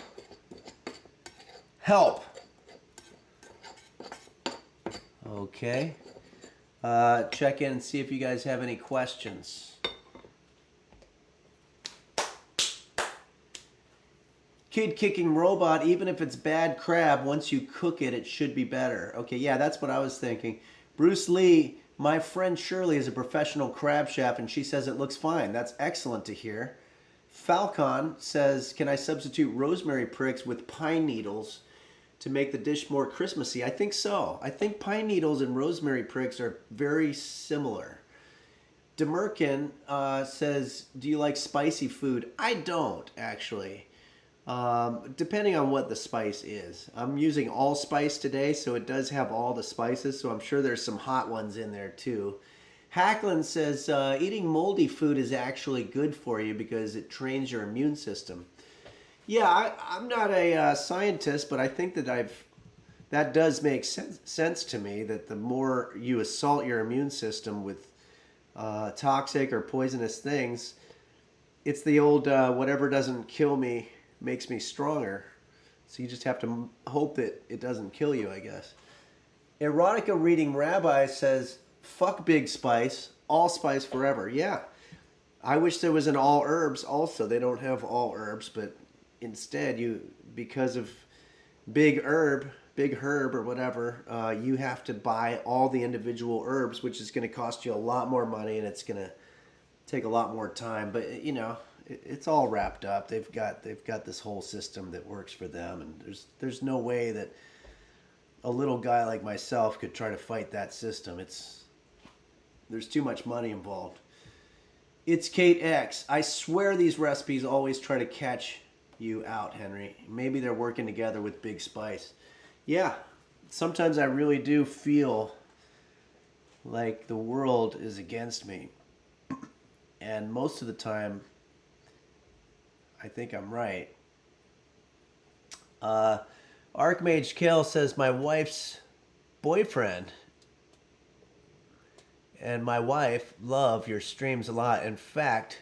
Help! Okay. Check in and see if you guys have any questions. Kid kicking robot, even if it's bad crab, once you cook it, it should be better. Okay, yeah, that's what I was thinking. Bruce Lee, my friend Shirley is a professional crab chef, and she says it looks fine. That's excellent to hear. Falcon says, can I substitute rosemary pricks with pine needles to make the dish more Christmassy? I think so. I think pine needles and rosemary pricks are very similar. Demerkin says, do you like spicy food? I don't, actually. Depending on what the spice is. I'm using allspice today, so it does have all the spices, so I'm sure there's some hot ones in there too. Hacklin says, eating moldy food is actually good for you because it trains your immune system. Yeah, I'm not a scientist, but I think that that does make sense to me, that the more you assault your immune system with toxic or poisonous things, it's the old whatever doesn't kill me makes me stronger. So you just have to hope that it doesn't kill you, I guess. Erotica Reading Rabbi says, fuck big spice, allspice forever. Yeah, I wish there was an all herbs also. They don't have all herbs, but instead, because of big herb or whatever, you have to buy all the individual herbs, which is going to cost you a lot more money, and it's going to take a lot more time. But you know, it's all wrapped up. They've got this whole system that works for them, and there's no way that a little guy like myself could try to fight that system. There's too much money involved. It's Kate X. I swear these recipes always try to catch you out, Henry. Maybe they're working together with Big Spice. Yeah, sometimes I really do feel like the world is against me. And most of the time, I think I'm right. Archmage Kale says, my wife's boyfriend and my wife love your streams a lot. In fact,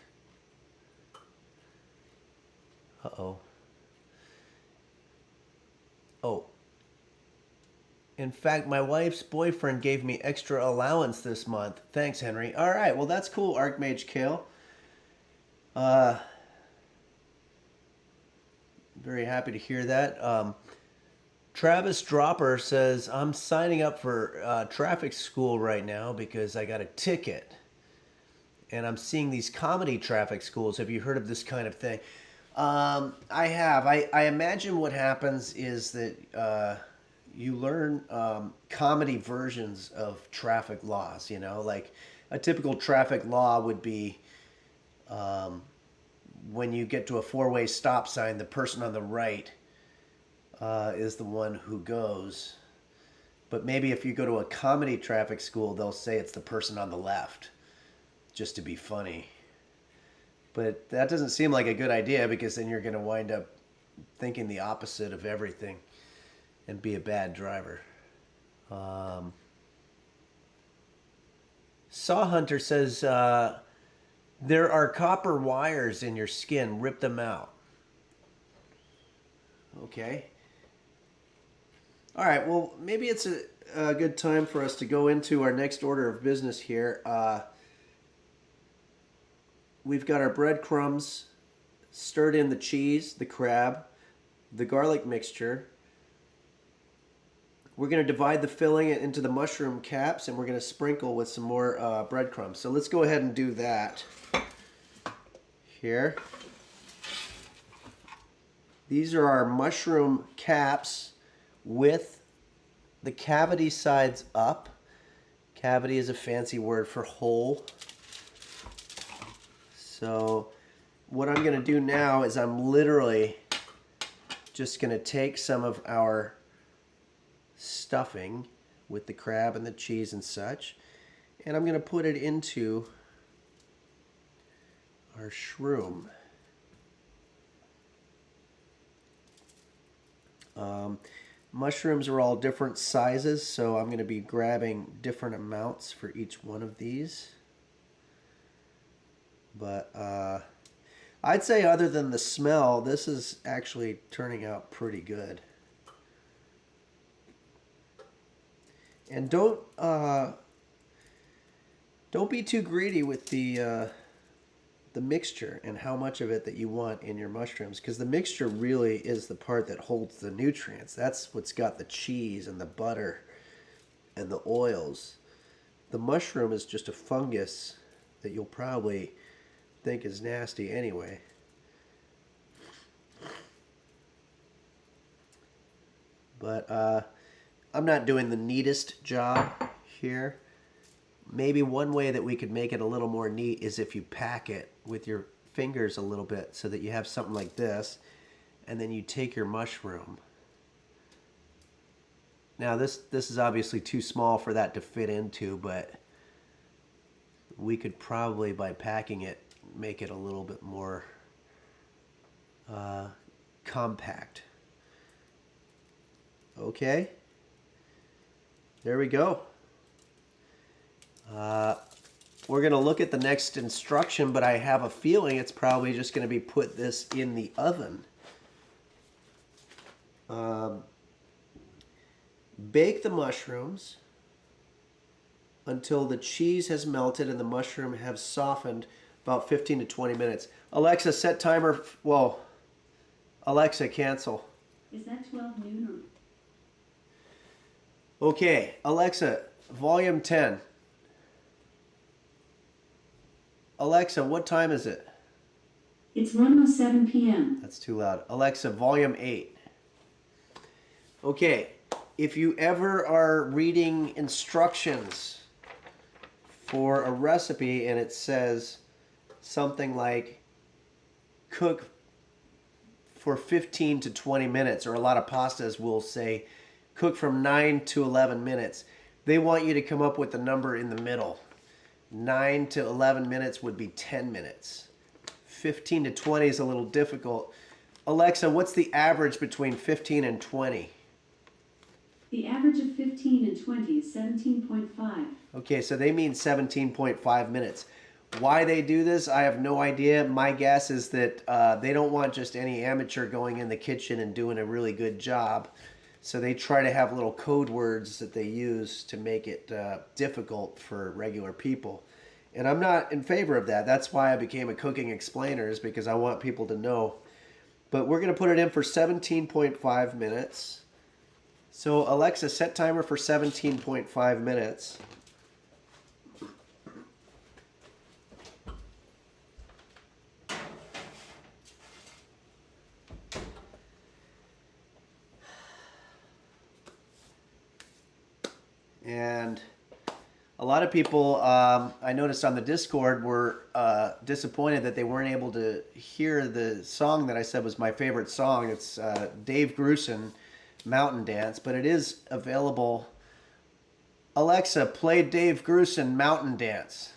in fact, my wife's boyfriend gave me extra allowance this month. Thanks, Henry. All right, well, that's cool, Archmage Kale. Very happy to hear that. Travis Dropper says, I'm signing up for traffic school right now because I got a ticket. And I'm seeing these comedy traffic schools. Have you heard of this kind of thing? I have. I imagine what happens is that you learn comedy versions of traffic laws. You know, like a typical traffic law would be when you get to a four-way stop sign, the person on the right is the one who goes. But maybe if you go to a comedy traffic school, they'll say it's the person on the left, just to be funny. But that doesn't seem like a good idea, because then you're going to wind up thinking the opposite of everything and be a bad driver. Saw Hunter says, there are copper wires in your skin. Rip them out. Okay. All right, well, maybe it's a good time for us to go into our next order of business here. We've got our breadcrumbs, stirred in the cheese, the crab, the garlic mixture. We're going to divide the filling into the mushroom caps, and we're going to sprinkle with some more breadcrumbs. So let's go ahead and do that here. These are our mushroom caps with the cavity sides up. Cavity is a fancy word for hole. So what I'm going to do now is I'm literally just going to take some of our stuffing with the crab and the cheese and such, and I'm going to put it into our shroom. Mushrooms are all different sizes, so I'm going to be grabbing different amounts for each one of these. But I'd say, other than the smell, this is actually turning out pretty good. And don't be too greedy with the mixture and how much of it that you want in your mushrooms, because the mixture really is the part that holds the nutrients. That's what's got the cheese and the butter and the oils. The mushroom is just a fungus that you'll probably think is nasty anyway. But I'm not doing the neatest job here. Maybe one way that we could make it a little more neat is if you pack it with your fingers a little bit, so that you have something like this, and then you take your mushroom. Now this is obviously too small for that to fit into, but we could probably, by packing it, make it a little bit more compact. Okay, there we go. We're going to look at the next instruction, but I have a feeling it's probably just going to be put this in the oven. Bake the mushrooms until the cheese has melted and the mushroom have softened, about 15 to 20 minutes. Alexa, set timer. Whoa. Alexa, cancel. Is that 12 noon Okay, Alexa, volume 10. Alexa, what time is it? It's 1:07 p.m. That's too loud. Alexa, volume 8. Okay, if you ever are reading instructions for a recipe and it says something like cook for 15 to 20 minutes, or a lot of pastas will say cook from 9 to 11 minutes, they want you to come up with the number in the middle. 9 to 11 minutes would be 10 minutes. 15 to 20 is a little difficult. Alexa, what's the average between 15 and 20? The average of 15 and 20 is 17.5. Okay, so they mean 17.5 minutes. Why they do this, I have no idea. My guess is that they don't want just any amateur going in the kitchen and doing a really good job. So they try to have little code words that they use to make it difficult for regular people. And I'm not in favor of that. That's why I became a cooking explainer, is because I want people to know. But we're going to put it in for 17.5 minutes. So Alexa, set timer for 17.5 minutes. And a lot of people, I noticed on the Discord, were disappointed that they weren't able to hear the song that I said was my favorite song. It's Dave Grusin, Mountain Dance, but it is available. Alexa, play Dave Grusin, Mountain Dance.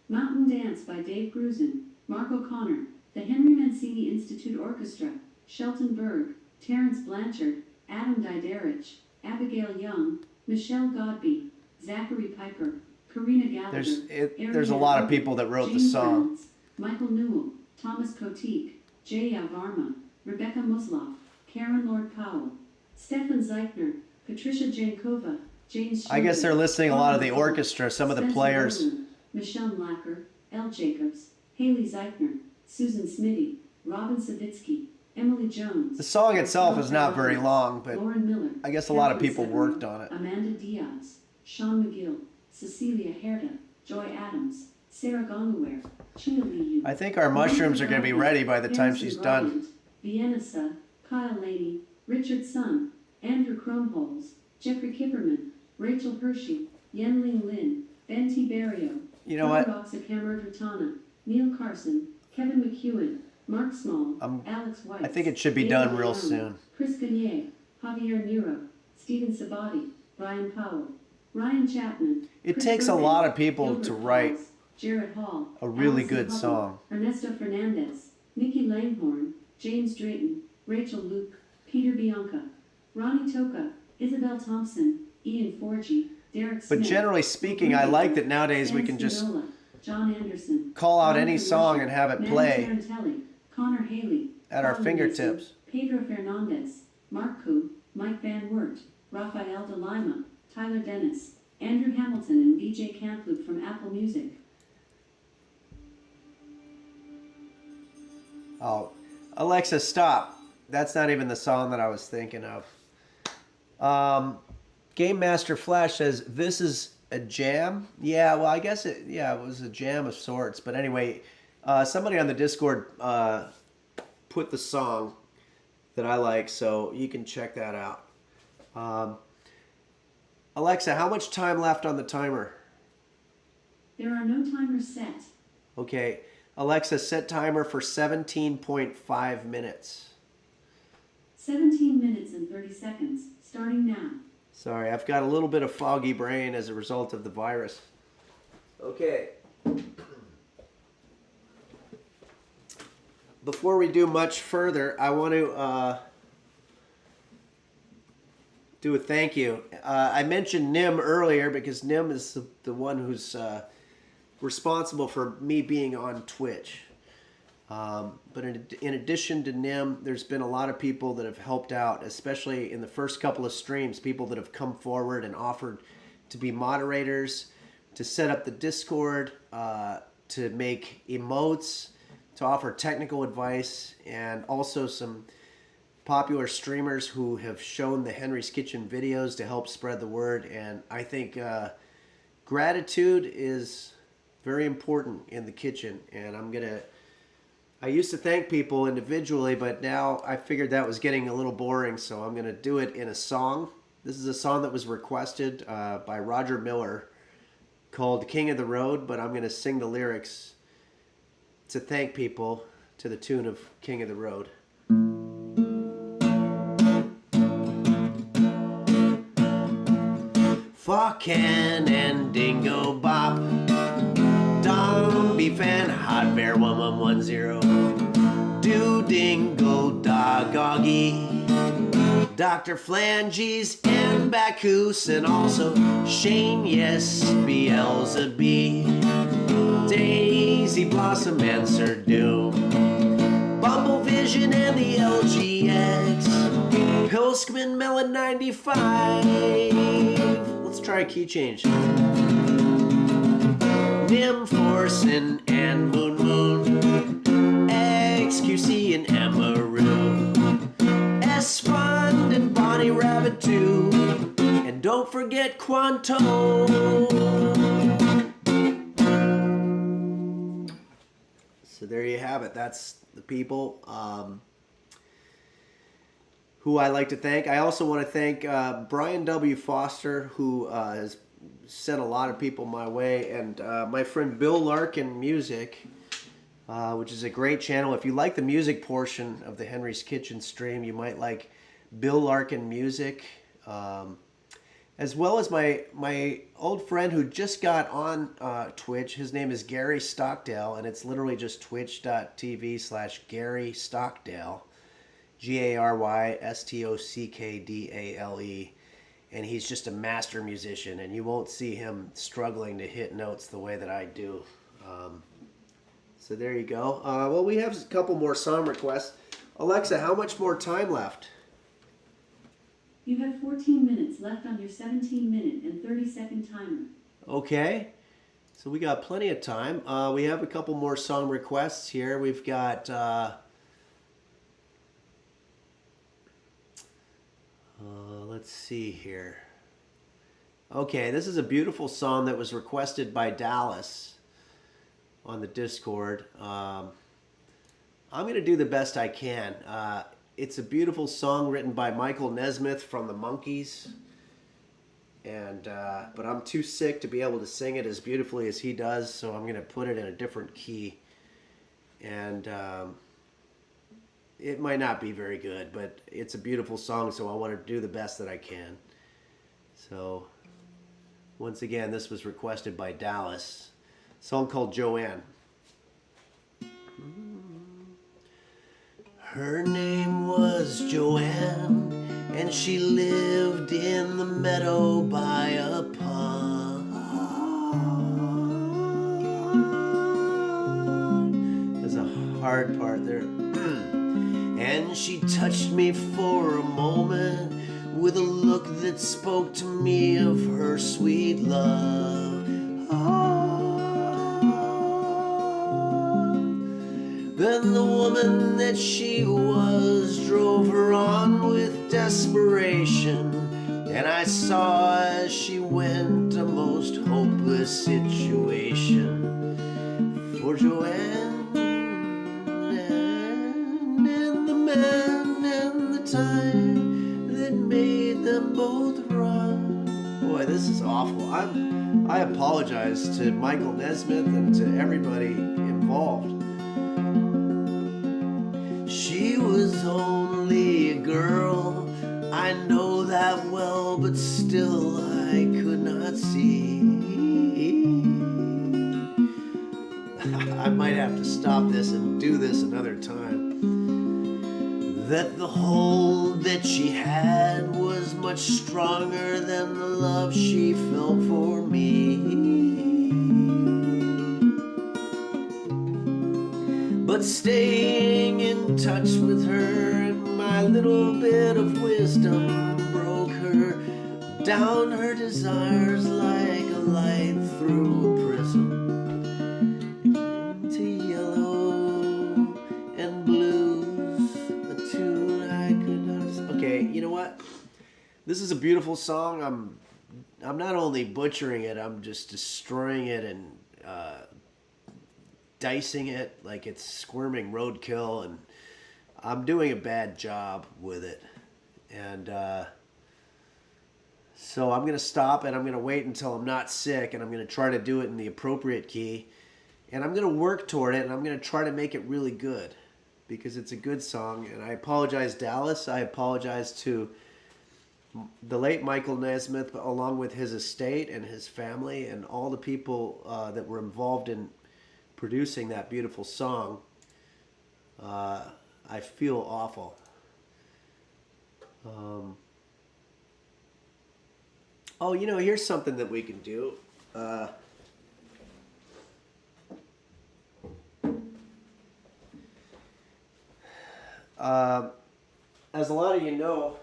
Mountain Dance by Dave Grusin, Mark O'Connor, the Henry Mancini Institute Orchestra, Shelton Berg, Terence Blanchard, Adam Diderich, Abigail Young, Michelle Godby, Zachary Piper, Karina Gallagher, There's a lot of people that wrote the James song. Reynolds, Michael Newell, Thomas Kotik, Jay Varma, Rebecca Musloff, Karen Lord Powell, Stefan Zeichner, Patricia Jankova, James I guess Schroeder, they're listing a lot of the Paul orchestra, some of the Spencer players. Nolan, Michelle Lacker, L. Jacobs, Haley Zeichner, Susan Smitty, Robin Savitsky, Emily Jones. The song itself is not very Roberts, long, but Lauren Miller, I guess a lot of Catherine people Severin, worked on it. Amanda Diaz, Sean McGill, Cecilia Herta, Joy Adams, Sarah Gongaware, China Liu. I think our mushrooms are going to be ready by the time she's done. Vienna Suh, Kyle Laney, Richard Sun, Andrew Kromholz, Jeffrey Kipperman, Rachel Hershey, Yenling Lin, Ben T. Barrio, You know what? Ratana, Neil Carson, Kevin McEwen, Mark Small, Alex White. I think it should be done real soon. Chris Gagne, Javier Nero, Stephen Sabati, Brian Powell, Ryan Chapman. It Chris takes a Burbank, lot of people Gilbert to write Pauls, Jared Hall, a really Allison good Hubbard, song. Ernesto Fernandez, Nikki Langhorn, James Drayton, Rachel Luke, Peter Bianca, Ronnie Toka, Isabel Thompson, Ian Forgy, Derek Smith. But generally speaking, I like that nowadays we can just Spinola, John Anderson, call out any Jonathan song Wisher, and have it Manny play Tarantelli, Connor Haley, at our Colin fingertips. Mason, Pedro Fernandez, Mark Koo, Mike Van Wert, Rafael de Lima, Tyler Dennis, Andrew Hamilton, and VJ Camploop from Apple Music. Oh, Alexa, stop. That's not even the song that I was thinking of. Game Master Flash says, this is a jam? Yeah, well, I guess it was a jam of sorts. But anyway, somebody on the Discord put the song that I like, so you can check that out. Alexa, how much time left on the timer? There are no timers set. Okay, Alexa, set timer for 17.5 minutes. 17 minutes and 30 seconds, starting now. Sorry, I've got a little bit of foggy brain as a result of the virus. Okay. Before we do much further, I want to do a thank you. I mentioned Nim earlier because Nim is the one who's responsible for me being on Twitch. But in addition to Nim, there's been a lot of people that have helped out, especially in the first couple of streams, people that have come forward and offered to be moderators, to set up the Discord, to make emotes, to offer technical advice, and also some popular streamers who have shown the Henry's Kitchen videos to help spread the word. And I think gratitude is very important in the kitchen, and I used to thank people individually, but now I figured that was getting a little boring, so I'm going to do it in a song. This is a song that was requested by Roger Miller called King of the Road, but I'm going to sing the lyrics to thank people to the tune of King of the Road. Fucking and Dingo Bop, Dong Beef and Hot Bear 1110, Do Dingle Dog Oggy, Dr. Flanges and Bacchus, and also Shane, yes, Beelzebub, Daisy Blossom and Sir Doom, Bumble Vision and the LGX, Pilskman Melon 95. Let's try a key change. Nim Forson and Moon Moon, XQC and Emerald, S-Fund and Bonnie Rabbit too, and don't forget Quanto. So there you have it. That's the people who I like to thank. I also want to thank Brian W. Foster, who has sent a lot of people my way, and my friend Bill Larkin Music, which is a great channel. If you like the music portion of the Henry's Kitchen stream, you might like Bill Larkin Music, as well as my old friend who just got on Twitch. His name is Gary Stockdale, and it's literally just twitch.tv/Gary Stockdale, GaryStockdale, and he's just a master musician, and you won't see him struggling to hit notes the way that I do. So there you go. Well, we have a couple more song requests. Alexa, how much more time left? You have 14 minutes left on your 17-minute and 30-second timer. Okay. So we got plenty of time. We have a couple more song requests here. We've got... let's see here. Okay, this is a beautiful song that was requested by Dallas on the Discord. I'm going to do the best I can. It's a beautiful song written by Michael Nesmith from the Monkees. And but I'm too sick to be able to sing it as beautifully as he does, so I'm going to put it in a different key. And it might not be very good, but it's a beautiful song, so I want to do the best that I can. So, once again, this was requested by Dallas. A song called Joanne. Her name was Joanne, and she lived in the meadow by a pond. There's a hard part there. And she touched me for a moment with a look that spoke to me of her sweet love. Then the woman that she was drove her on with desperation, and I saw as she went a most hopeless situation for Joanne. And the time that made them both run. Boy, this is awful. I apologize to Michael Nesmith and to everybody involved. She was only a girl, I know that well, but still I could not see. I might have to stop this and do this another time. That the hold that she had was much stronger than the love she felt for me. But staying in touch with her and my little bit of wisdom broke her down her desires like a light through a prism. Into yellow and blues, a tune I could not... Okay, you know what? This is a beautiful song. I'm not only butchering it, I'm just destroying it and dicing it like it's squirming roadkill, and I'm doing a bad job with it. And so I'm going to stop, and I'm going to wait until I'm not sick, and I'm going to try to do it in the appropriate key. And I'm going to work toward it, and I'm going to try to make it really good, because it's a good song. And I apologize, Dallas. I apologize to the late Michael Nesmith, along with his estate and his family and all the people that were involved in producing that beautiful song. I feel awful. Oh, you know, here's something that we can do. As a lot of you know,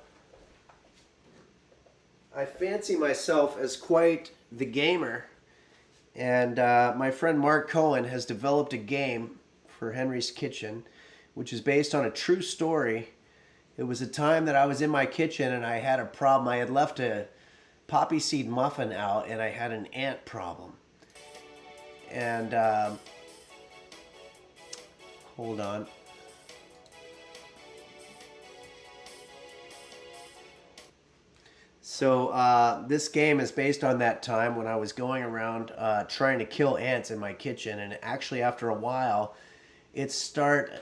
I fancy myself as quite the gamer, and my friend Mark Cohen has developed a game for Henry's Kitchen, which is based on a true story. It was a time that I was in my kitchen and I had a problem. I had left a poppy seed muffin out and I had an ant problem. And hold on. So this game is based on that time when I was going around trying to kill ants in my kitchen, and actually after a while, it started.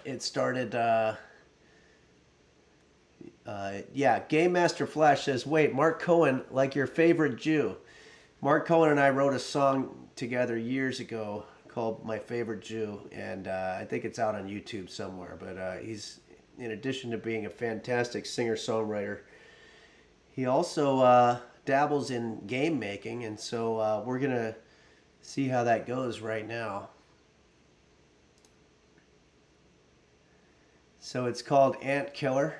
Game Master Flash says, "Wait, Mark Cohen, like your favorite Jew." Mark Cohen and I wrote a song together years ago called "My Favorite Jew," and I think it's out on YouTube somewhere. But he's, in addition to being a fantastic singer-songwriter, he also dabbles in game making, and so we're gonna see how that goes right now. So it's called Ant Killer,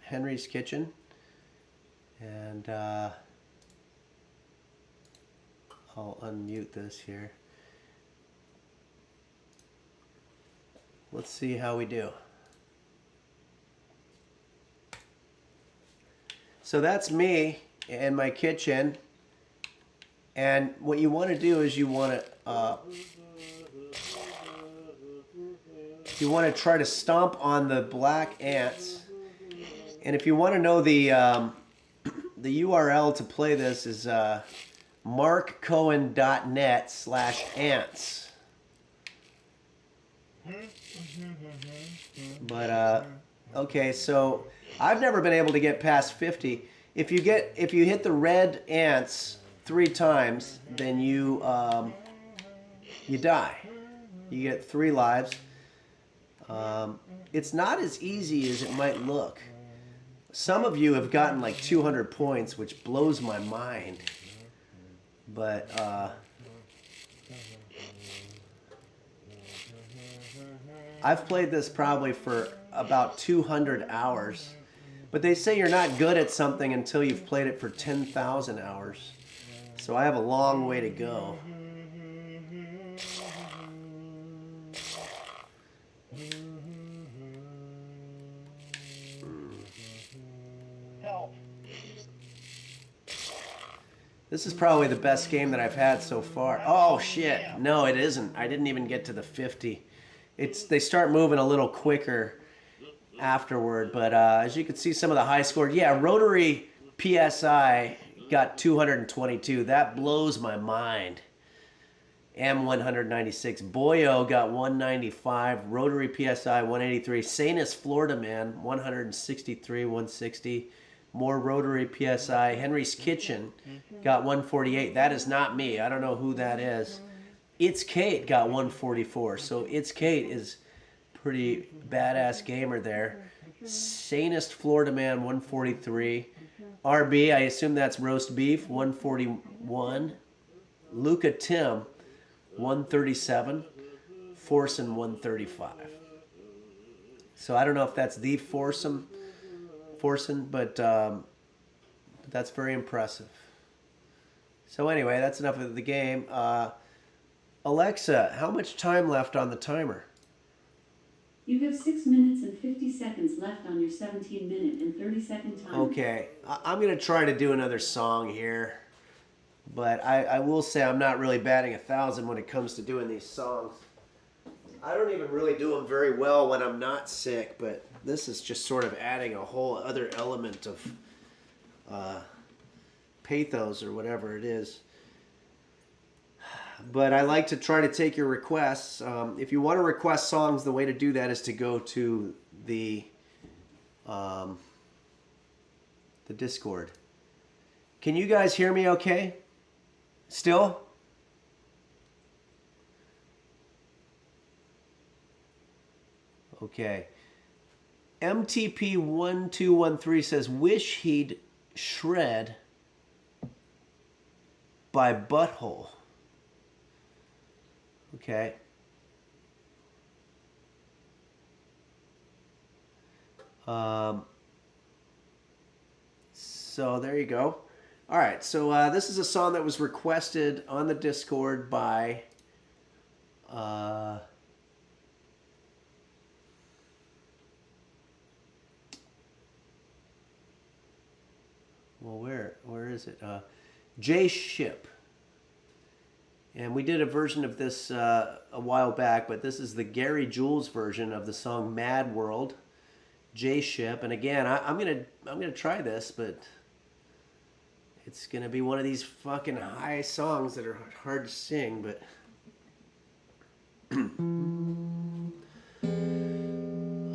Henry's Kitchen, and I'll unmute this here. Let's see how we do. So that's me in my kitchen, and what you want to do is you want to try to stomp on the black ants. And if you want to know the URL to play this is markcohen.net/ants. But okay, so I've never been able to get past 50. If you hit the red ants 3 times, then you die. You get 3 lives. It's not as easy as it might look. Some of you have gotten like 200 points, which blows my mind. But I've played this probably for about 200 hours. But they say you're not good at something until you've played it for 10,000 hours. So I have a long way to go. This is probably the best game that I've had so far. Oh shit, no it isn't. I didn't even get to the 50. They start moving a little quicker afterward, but as you can see some of the high score, yeah, Rotary PSI got 222. That blows my mind. M196. Boyo got 195. Rotary PSI 183. Sanus Florida Man 163, 160. More Rotary PSI. Henry's Kitchen got 148. That is not me. I don't know who that is. It's Kate got 144. So It's Kate is pretty badass gamer there. Sanest Florida Man 143. RB, I assume that's roast beef, 141. Luca Tim 137. Forsen 135. So I don't know if that's the Forsen, but that's very impressive. So anyway, that's enough of the game. Alexa, how much time left on the timer? You have 6 minutes and 50 seconds left on your 17-minute and 30-second timer. Okay, I'm going to try to do another song here. But I will say I'm not really batting 1,000 when it comes to doing these songs. I don't even really do them very well when I'm not sick, but this is just sort of adding a whole other element of pathos or whatever it is. But I like to try to take your requests. If you want to request songs, the way to do that is to go to the Discord. Can you guys hear me okay? Still? Okay. MTP1213 says, "Wish he'd shred by Butthole." Okay. So there you go. All right, so this is a song that was requested on the Discord by well, where is it? Jay Ship. And we did a version of this a while back, but this is the Gary Jules version of the song Mad World, Jay Ship. And again, I'm gonna try this, but It's gonna be one of these fucking high songs that are hard to sing, but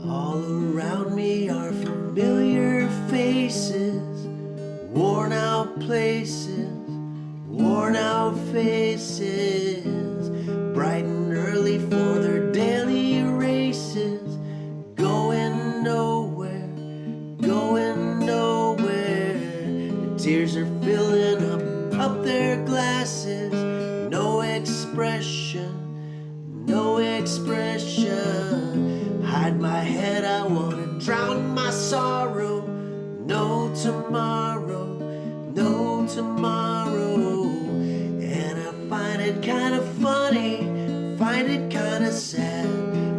all around me are familiar faces, worn out places, worn out faces, bright and early for their daily races, going nowhere, going nowhere. The tears are filling up their glasses, no expression, no expression. Hide my head, I wanna drown my sorrow. No tomorrow, no tomorrow. And I find it kind of funny, find it kind of sad.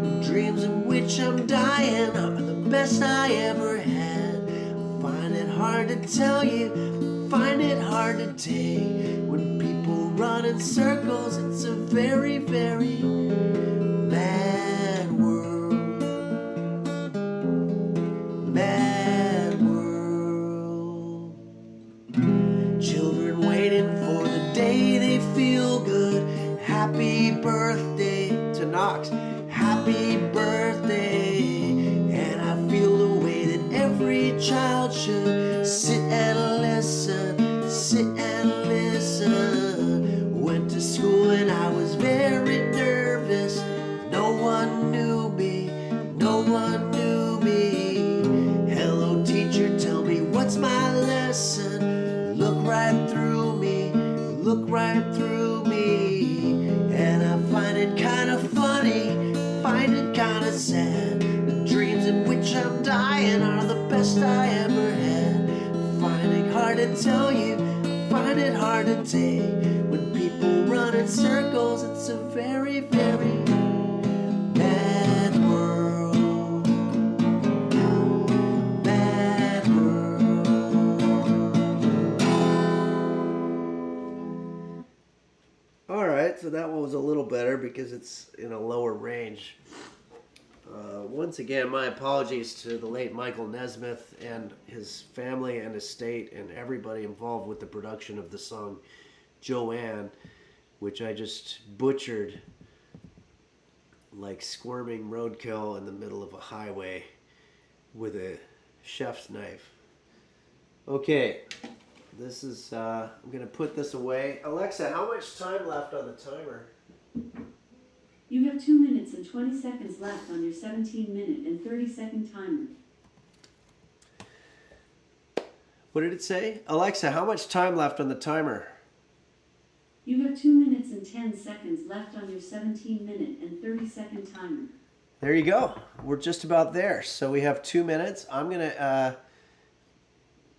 The dreams in which I'm dying are the best I ever had. I find it hard to tell you, find it hard to take. When people run in circles, it's a very, very mad world. Mad world. Children waiting for the day they feel good. Happy birthday to Knox. Happy birthday. And I feel the way that every child should. Sit and listen, sit and listen. Went to school and I was very nervous. No one knew me, no one knew me. Hello teacher, tell me what's my lesson. Look right through me, look right through me. And I find it kind of funny, find it kind of sad. The dreams in which I'm dying are the best I ever had. Find it hard to tell you, find it hard to take. When people run in circles, it's a very, very bad world. Bad world. All right, so that one was a little better because it's in a lower range. Once again, my apologies to the late Michael Nesmith and his family and estate and everybody involved with the production of the song Joanne, which I just butchered like squirming roadkill in the middle of a highway with a chef's knife. Okay, this is, I'm going to put this away. Alexa, how much time left on the timer? You have 2 minutes and 20 seconds left on your 17-minute and 30-second timer. What did it say? Alexa, how much time left on the timer? You have 2 minutes and 10 seconds left on your 17-minute and 30-second timer. There you go. We're just about there. So we have 2 minutes. I'm going to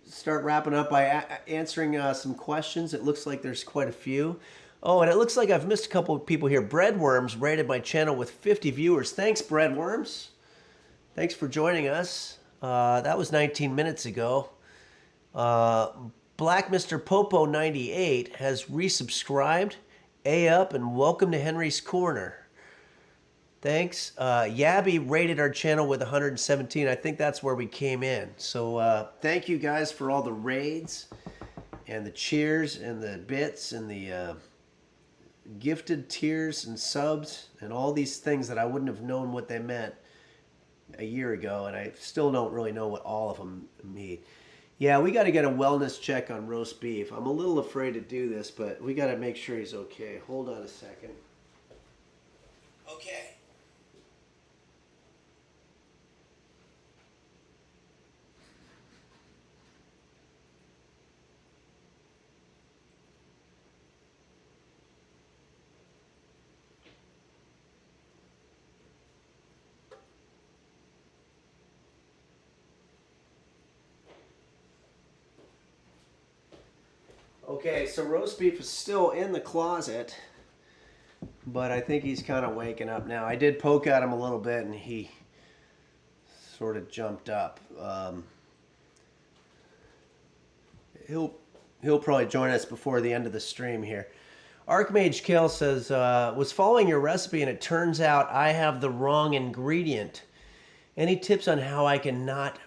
start wrapping up by answering some questions. It looks like there's quite a few. Oh, and it looks like I've missed a couple of people here. Breadworms rated my channel with 50 viewers. Thanks, Breadworms. Thanks for joining us. That was 19 minutes ago. Black Mr. Popo 98 has resubscribed. A up and welcome to Henry's Corner. Thanks. Yabby rated our channel with 117. I think that's where we came in. So thank you guys for all the raids and the cheers and the bits and the gifted tiers and subs and all these things that I wouldn't have known what they meant a year ago, and I still don't really know what all of them mean. Yeah, we got to get a wellness check on roast beef. I'm a little afraid to do this, but we got to make sure he's okay. Hold on a second. Okay. Okay, so roast beef is still in the closet, but I think he's kind of waking up now. I did poke at him a little bit, and he sort of jumped up. He'll probably join us before the end of the stream here. Archmage Kale says, was following your recipe, and it turns out I have the wrong ingredient. Any tips on how I can not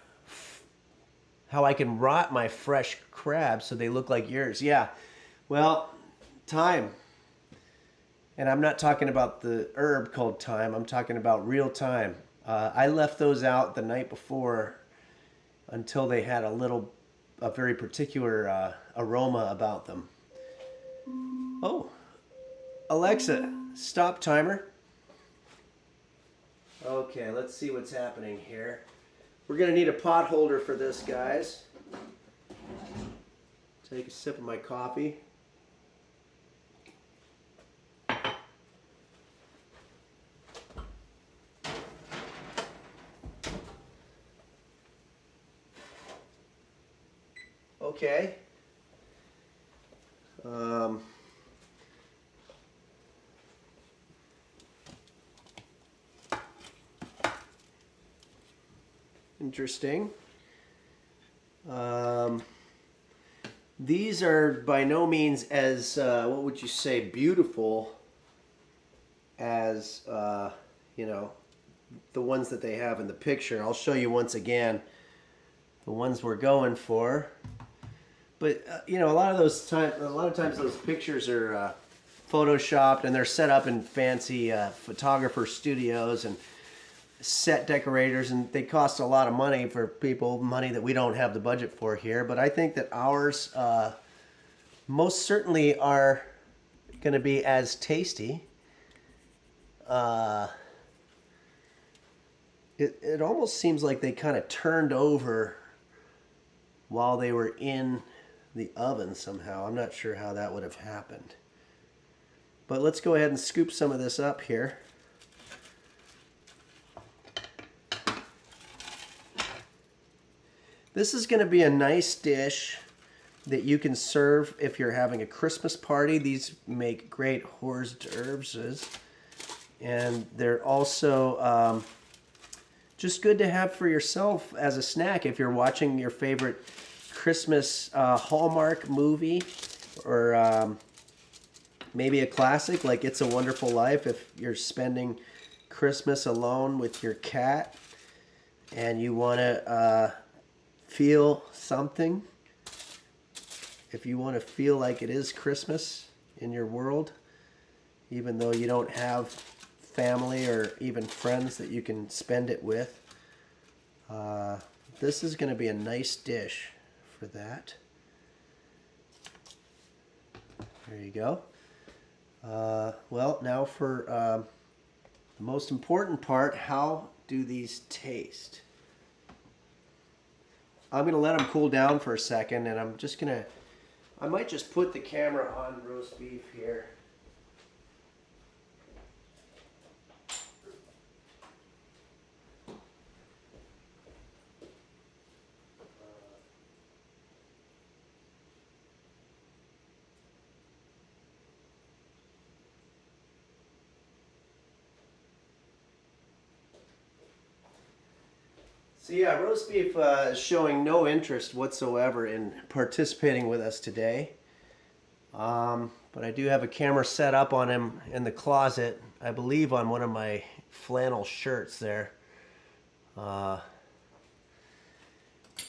how I can rot my fresh crabs so they look like yours. Yeah, well, thyme. And I'm not talking about the herb called thyme. I'm talking about real thyme. I left those out the night before until they had a very particular aroma about them. Oh, Alexa, stop timer. Okay, let's see what's happening here. We're gonna need a pot holder for this, guys. Take a sip of my coffee. Okay. Interesting. These are by no means as, what would you say, beautiful as, you know, the ones that they have in the picture. I'll show you once again the ones we're going for. But you know, a lot of times those pictures are photoshopped, and they're set up in fancy photographer studios and set decorators, and they cost a lot of money for people, money that we don't have the budget for here. But I think that ours most certainly are going to be as tasty. It almost seems like they kind of turned over while they were in the oven somehow. I'm not sure how that would have happened. But let's go ahead and scoop some of this up here. This is going to be a nice dish that you can serve if you're having a Christmas party. These make great hors d'oeuvres. And they're also just good to have for yourself as a snack if you're watching your favorite Christmas Hallmark movie, or maybe a classic like It's a Wonderful Life. If you're spending Christmas alone with your cat and you want to feel something, if you want to feel like it is Christmas in your world, even though you don't have family or even friends that you can spend it with, this is going to be a nice dish for that. There you go. Well, now for the most important part, how do these taste? I'm going to let them cool down for a second, and I might just put the camera on roast beef here. So yeah, roast beef is showing no interest whatsoever in participating with us today. But I do have a camera set up on him in the closet, I believe on one of my flannel shirts there.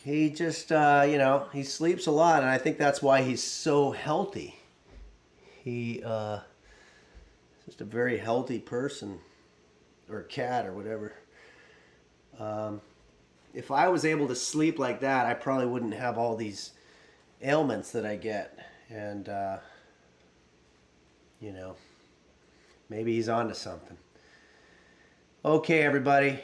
He just, you know, he sleeps a lot, and I think that's why he's so healthy. He just a very healthy person, or cat, or whatever. If I was able to sleep like that, I probably wouldn't have all these ailments that I get. And, you know, maybe he's onto something. Okay, everybody.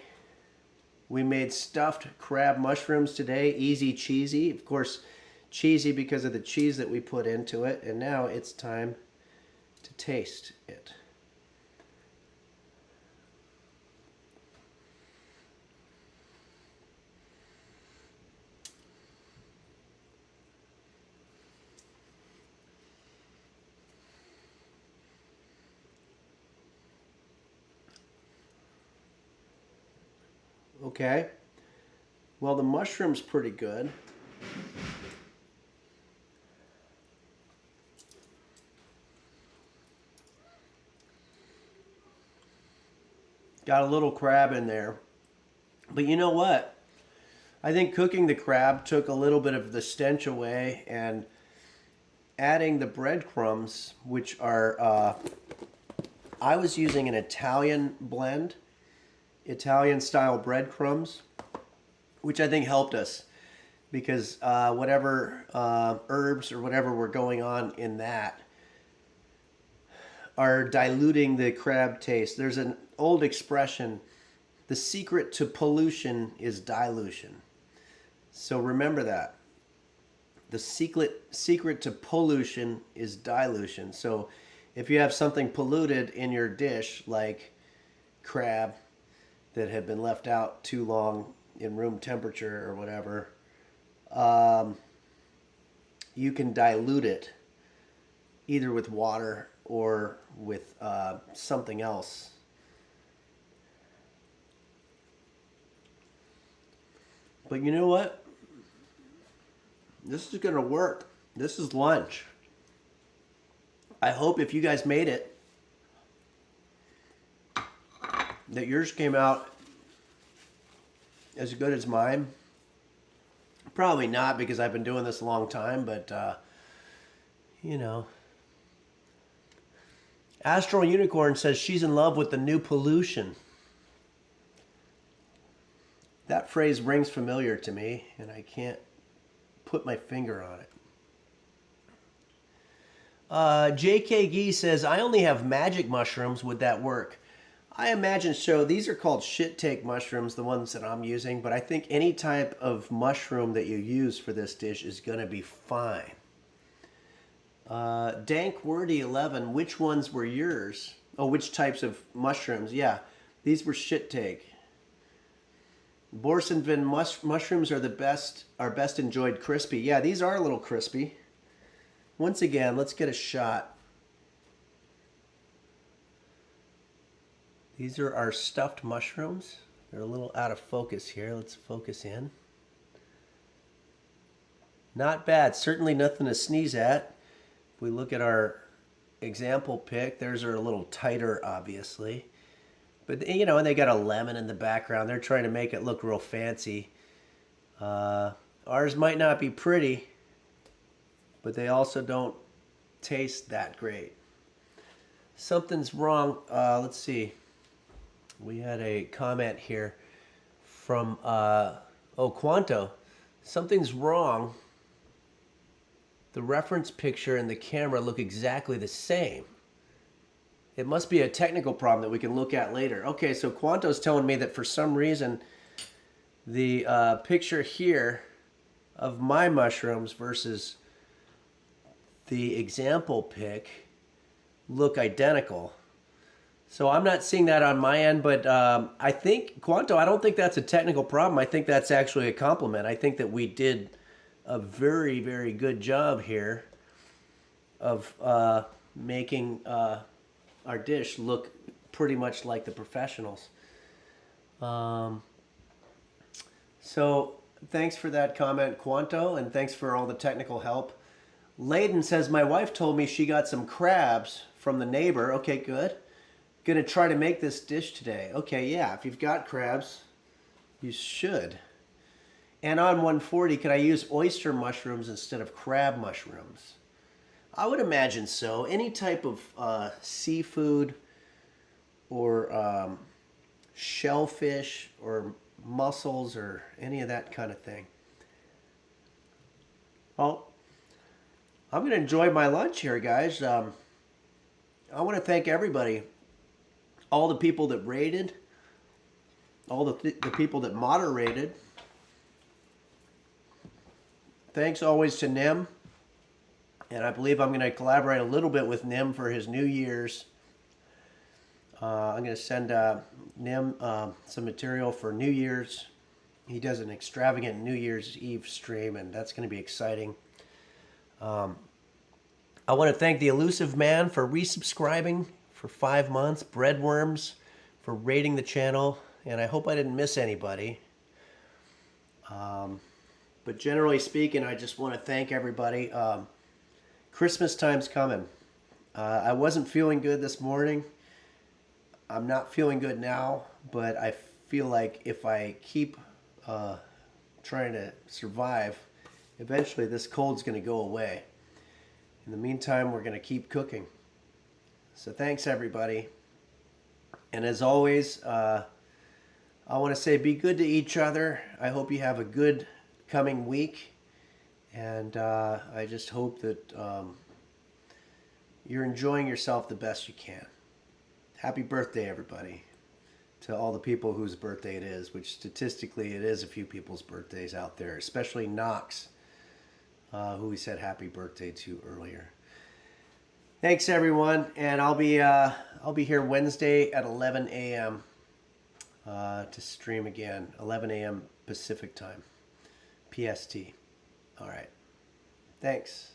We made stuffed crab mushrooms today. Easy cheesy. Of course, cheesy because of the cheese that we put into it. And now it's time to taste it. Okay, well, the mushroom's pretty good. Got a little crab in there. But you know what? I think cooking the crab took a little bit of the stench away, and adding the breadcrumbs, which are, I was using an Italian blend, Italian style breadcrumbs, which I think helped us because whatever herbs or whatever were going on in that are diluting the crab taste. There's an old expression, the secret to pollution is dilution. So remember that. The secret to pollution is dilution. So if you have something polluted in your dish, like crab that had been left out too long in room temperature or whatever, you can dilute it either with water or with something else. But you know what? This is going to work. This is lunch. I hope if you guys made it, that yours came out as good as mine. Probably not, because I've been doing this a long time, but, you know. Astral Unicorn says she's in love with the new pollution. That phrase rings familiar to me, and I can't put my finger on it. J.K. Gee says, I only have magic mushrooms. Would that work? I imagine so. These are called shit take mushrooms, the ones that I'm using, but I think any type of mushroom that you use for this dish is going to be fine. Dankwordy11, which ones were yours? Oh, which types of mushrooms? Yeah, these were shit take. Borsenvin mushrooms are best enjoyed crispy. Yeah, these are a little crispy. Once again, let's get a shot. These are our stuffed mushrooms. They're a little out of focus here. Let's focus in. Not bad. Certainly nothing to sneeze at. If we look at our example pic, theirs are a little tighter, obviously. But, you know, and they got a lemon in the background. They're trying to make it look real fancy. Ours might not be pretty, but they also don't taste that great. Something's wrong. Let's see. We had a comment here from, Quanto. Something's wrong. The reference picture and the camera look exactly the same. It must be a technical problem that we can look at later. Okay, so Quanto's telling me that for some reason the picture here of my mushrooms versus the example pic look identical. So I'm not seeing that on my end, but I think, Quanto, I don't think that's a technical problem. I think that's actually a compliment. I think that we did a very, very good job here of making our dish look pretty much like the professionals. So thanks for that comment, Quanto, and thanks for all the technical help. Layden says, my wife told me she got some crabs from the neighbor. Okay, good. Gonna try to make this dish today. Okay, yeah, if you've got crabs, you should. And on 140, can I use oyster mushrooms instead of crab mushrooms? I would imagine so. Any type of seafood or shellfish or mussels or any of that kind of thing. Well, I'm going to enjoy my lunch here, guys. I want to thank everybody. All the people that rated. All the people that moderated. Thanks always to Nim. And I believe I'm going to collaborate a little bit with Nim for his New Year's. I'm going to send Nim some material for New Year's. He does an extravagant New Year's Eve stream, and that's going to be exciting. I want to thank the Elusive Man for resubscribing for 5 months, Breadworms for rating the channel, and I hope I didn't miss anybody. But generally speaking, I just want to thank everybody. Christmas time's coming. I wasn't feeling good this morning. I'm not feeling good now, but I feel like if I keep trying to survive. Eventually, this cold's going to go away. In the meantime, we're going to keep cooking. So thanks, everybody. And as always, I want to say be good to each other. I hope you have a good coming week. And I just hope that you're enjoying yourself the best you can. Happy birthday, everybody. To all the people whose birthday it is, which statistically it is a few people's birthdays out there, especially Knox, who we said happy birthday to earlier. Thanks, everyone, and I'll be here Wednesday at 11 a.m. To stream again, 11 a.m. Pacific time, PST. All right. Thanks.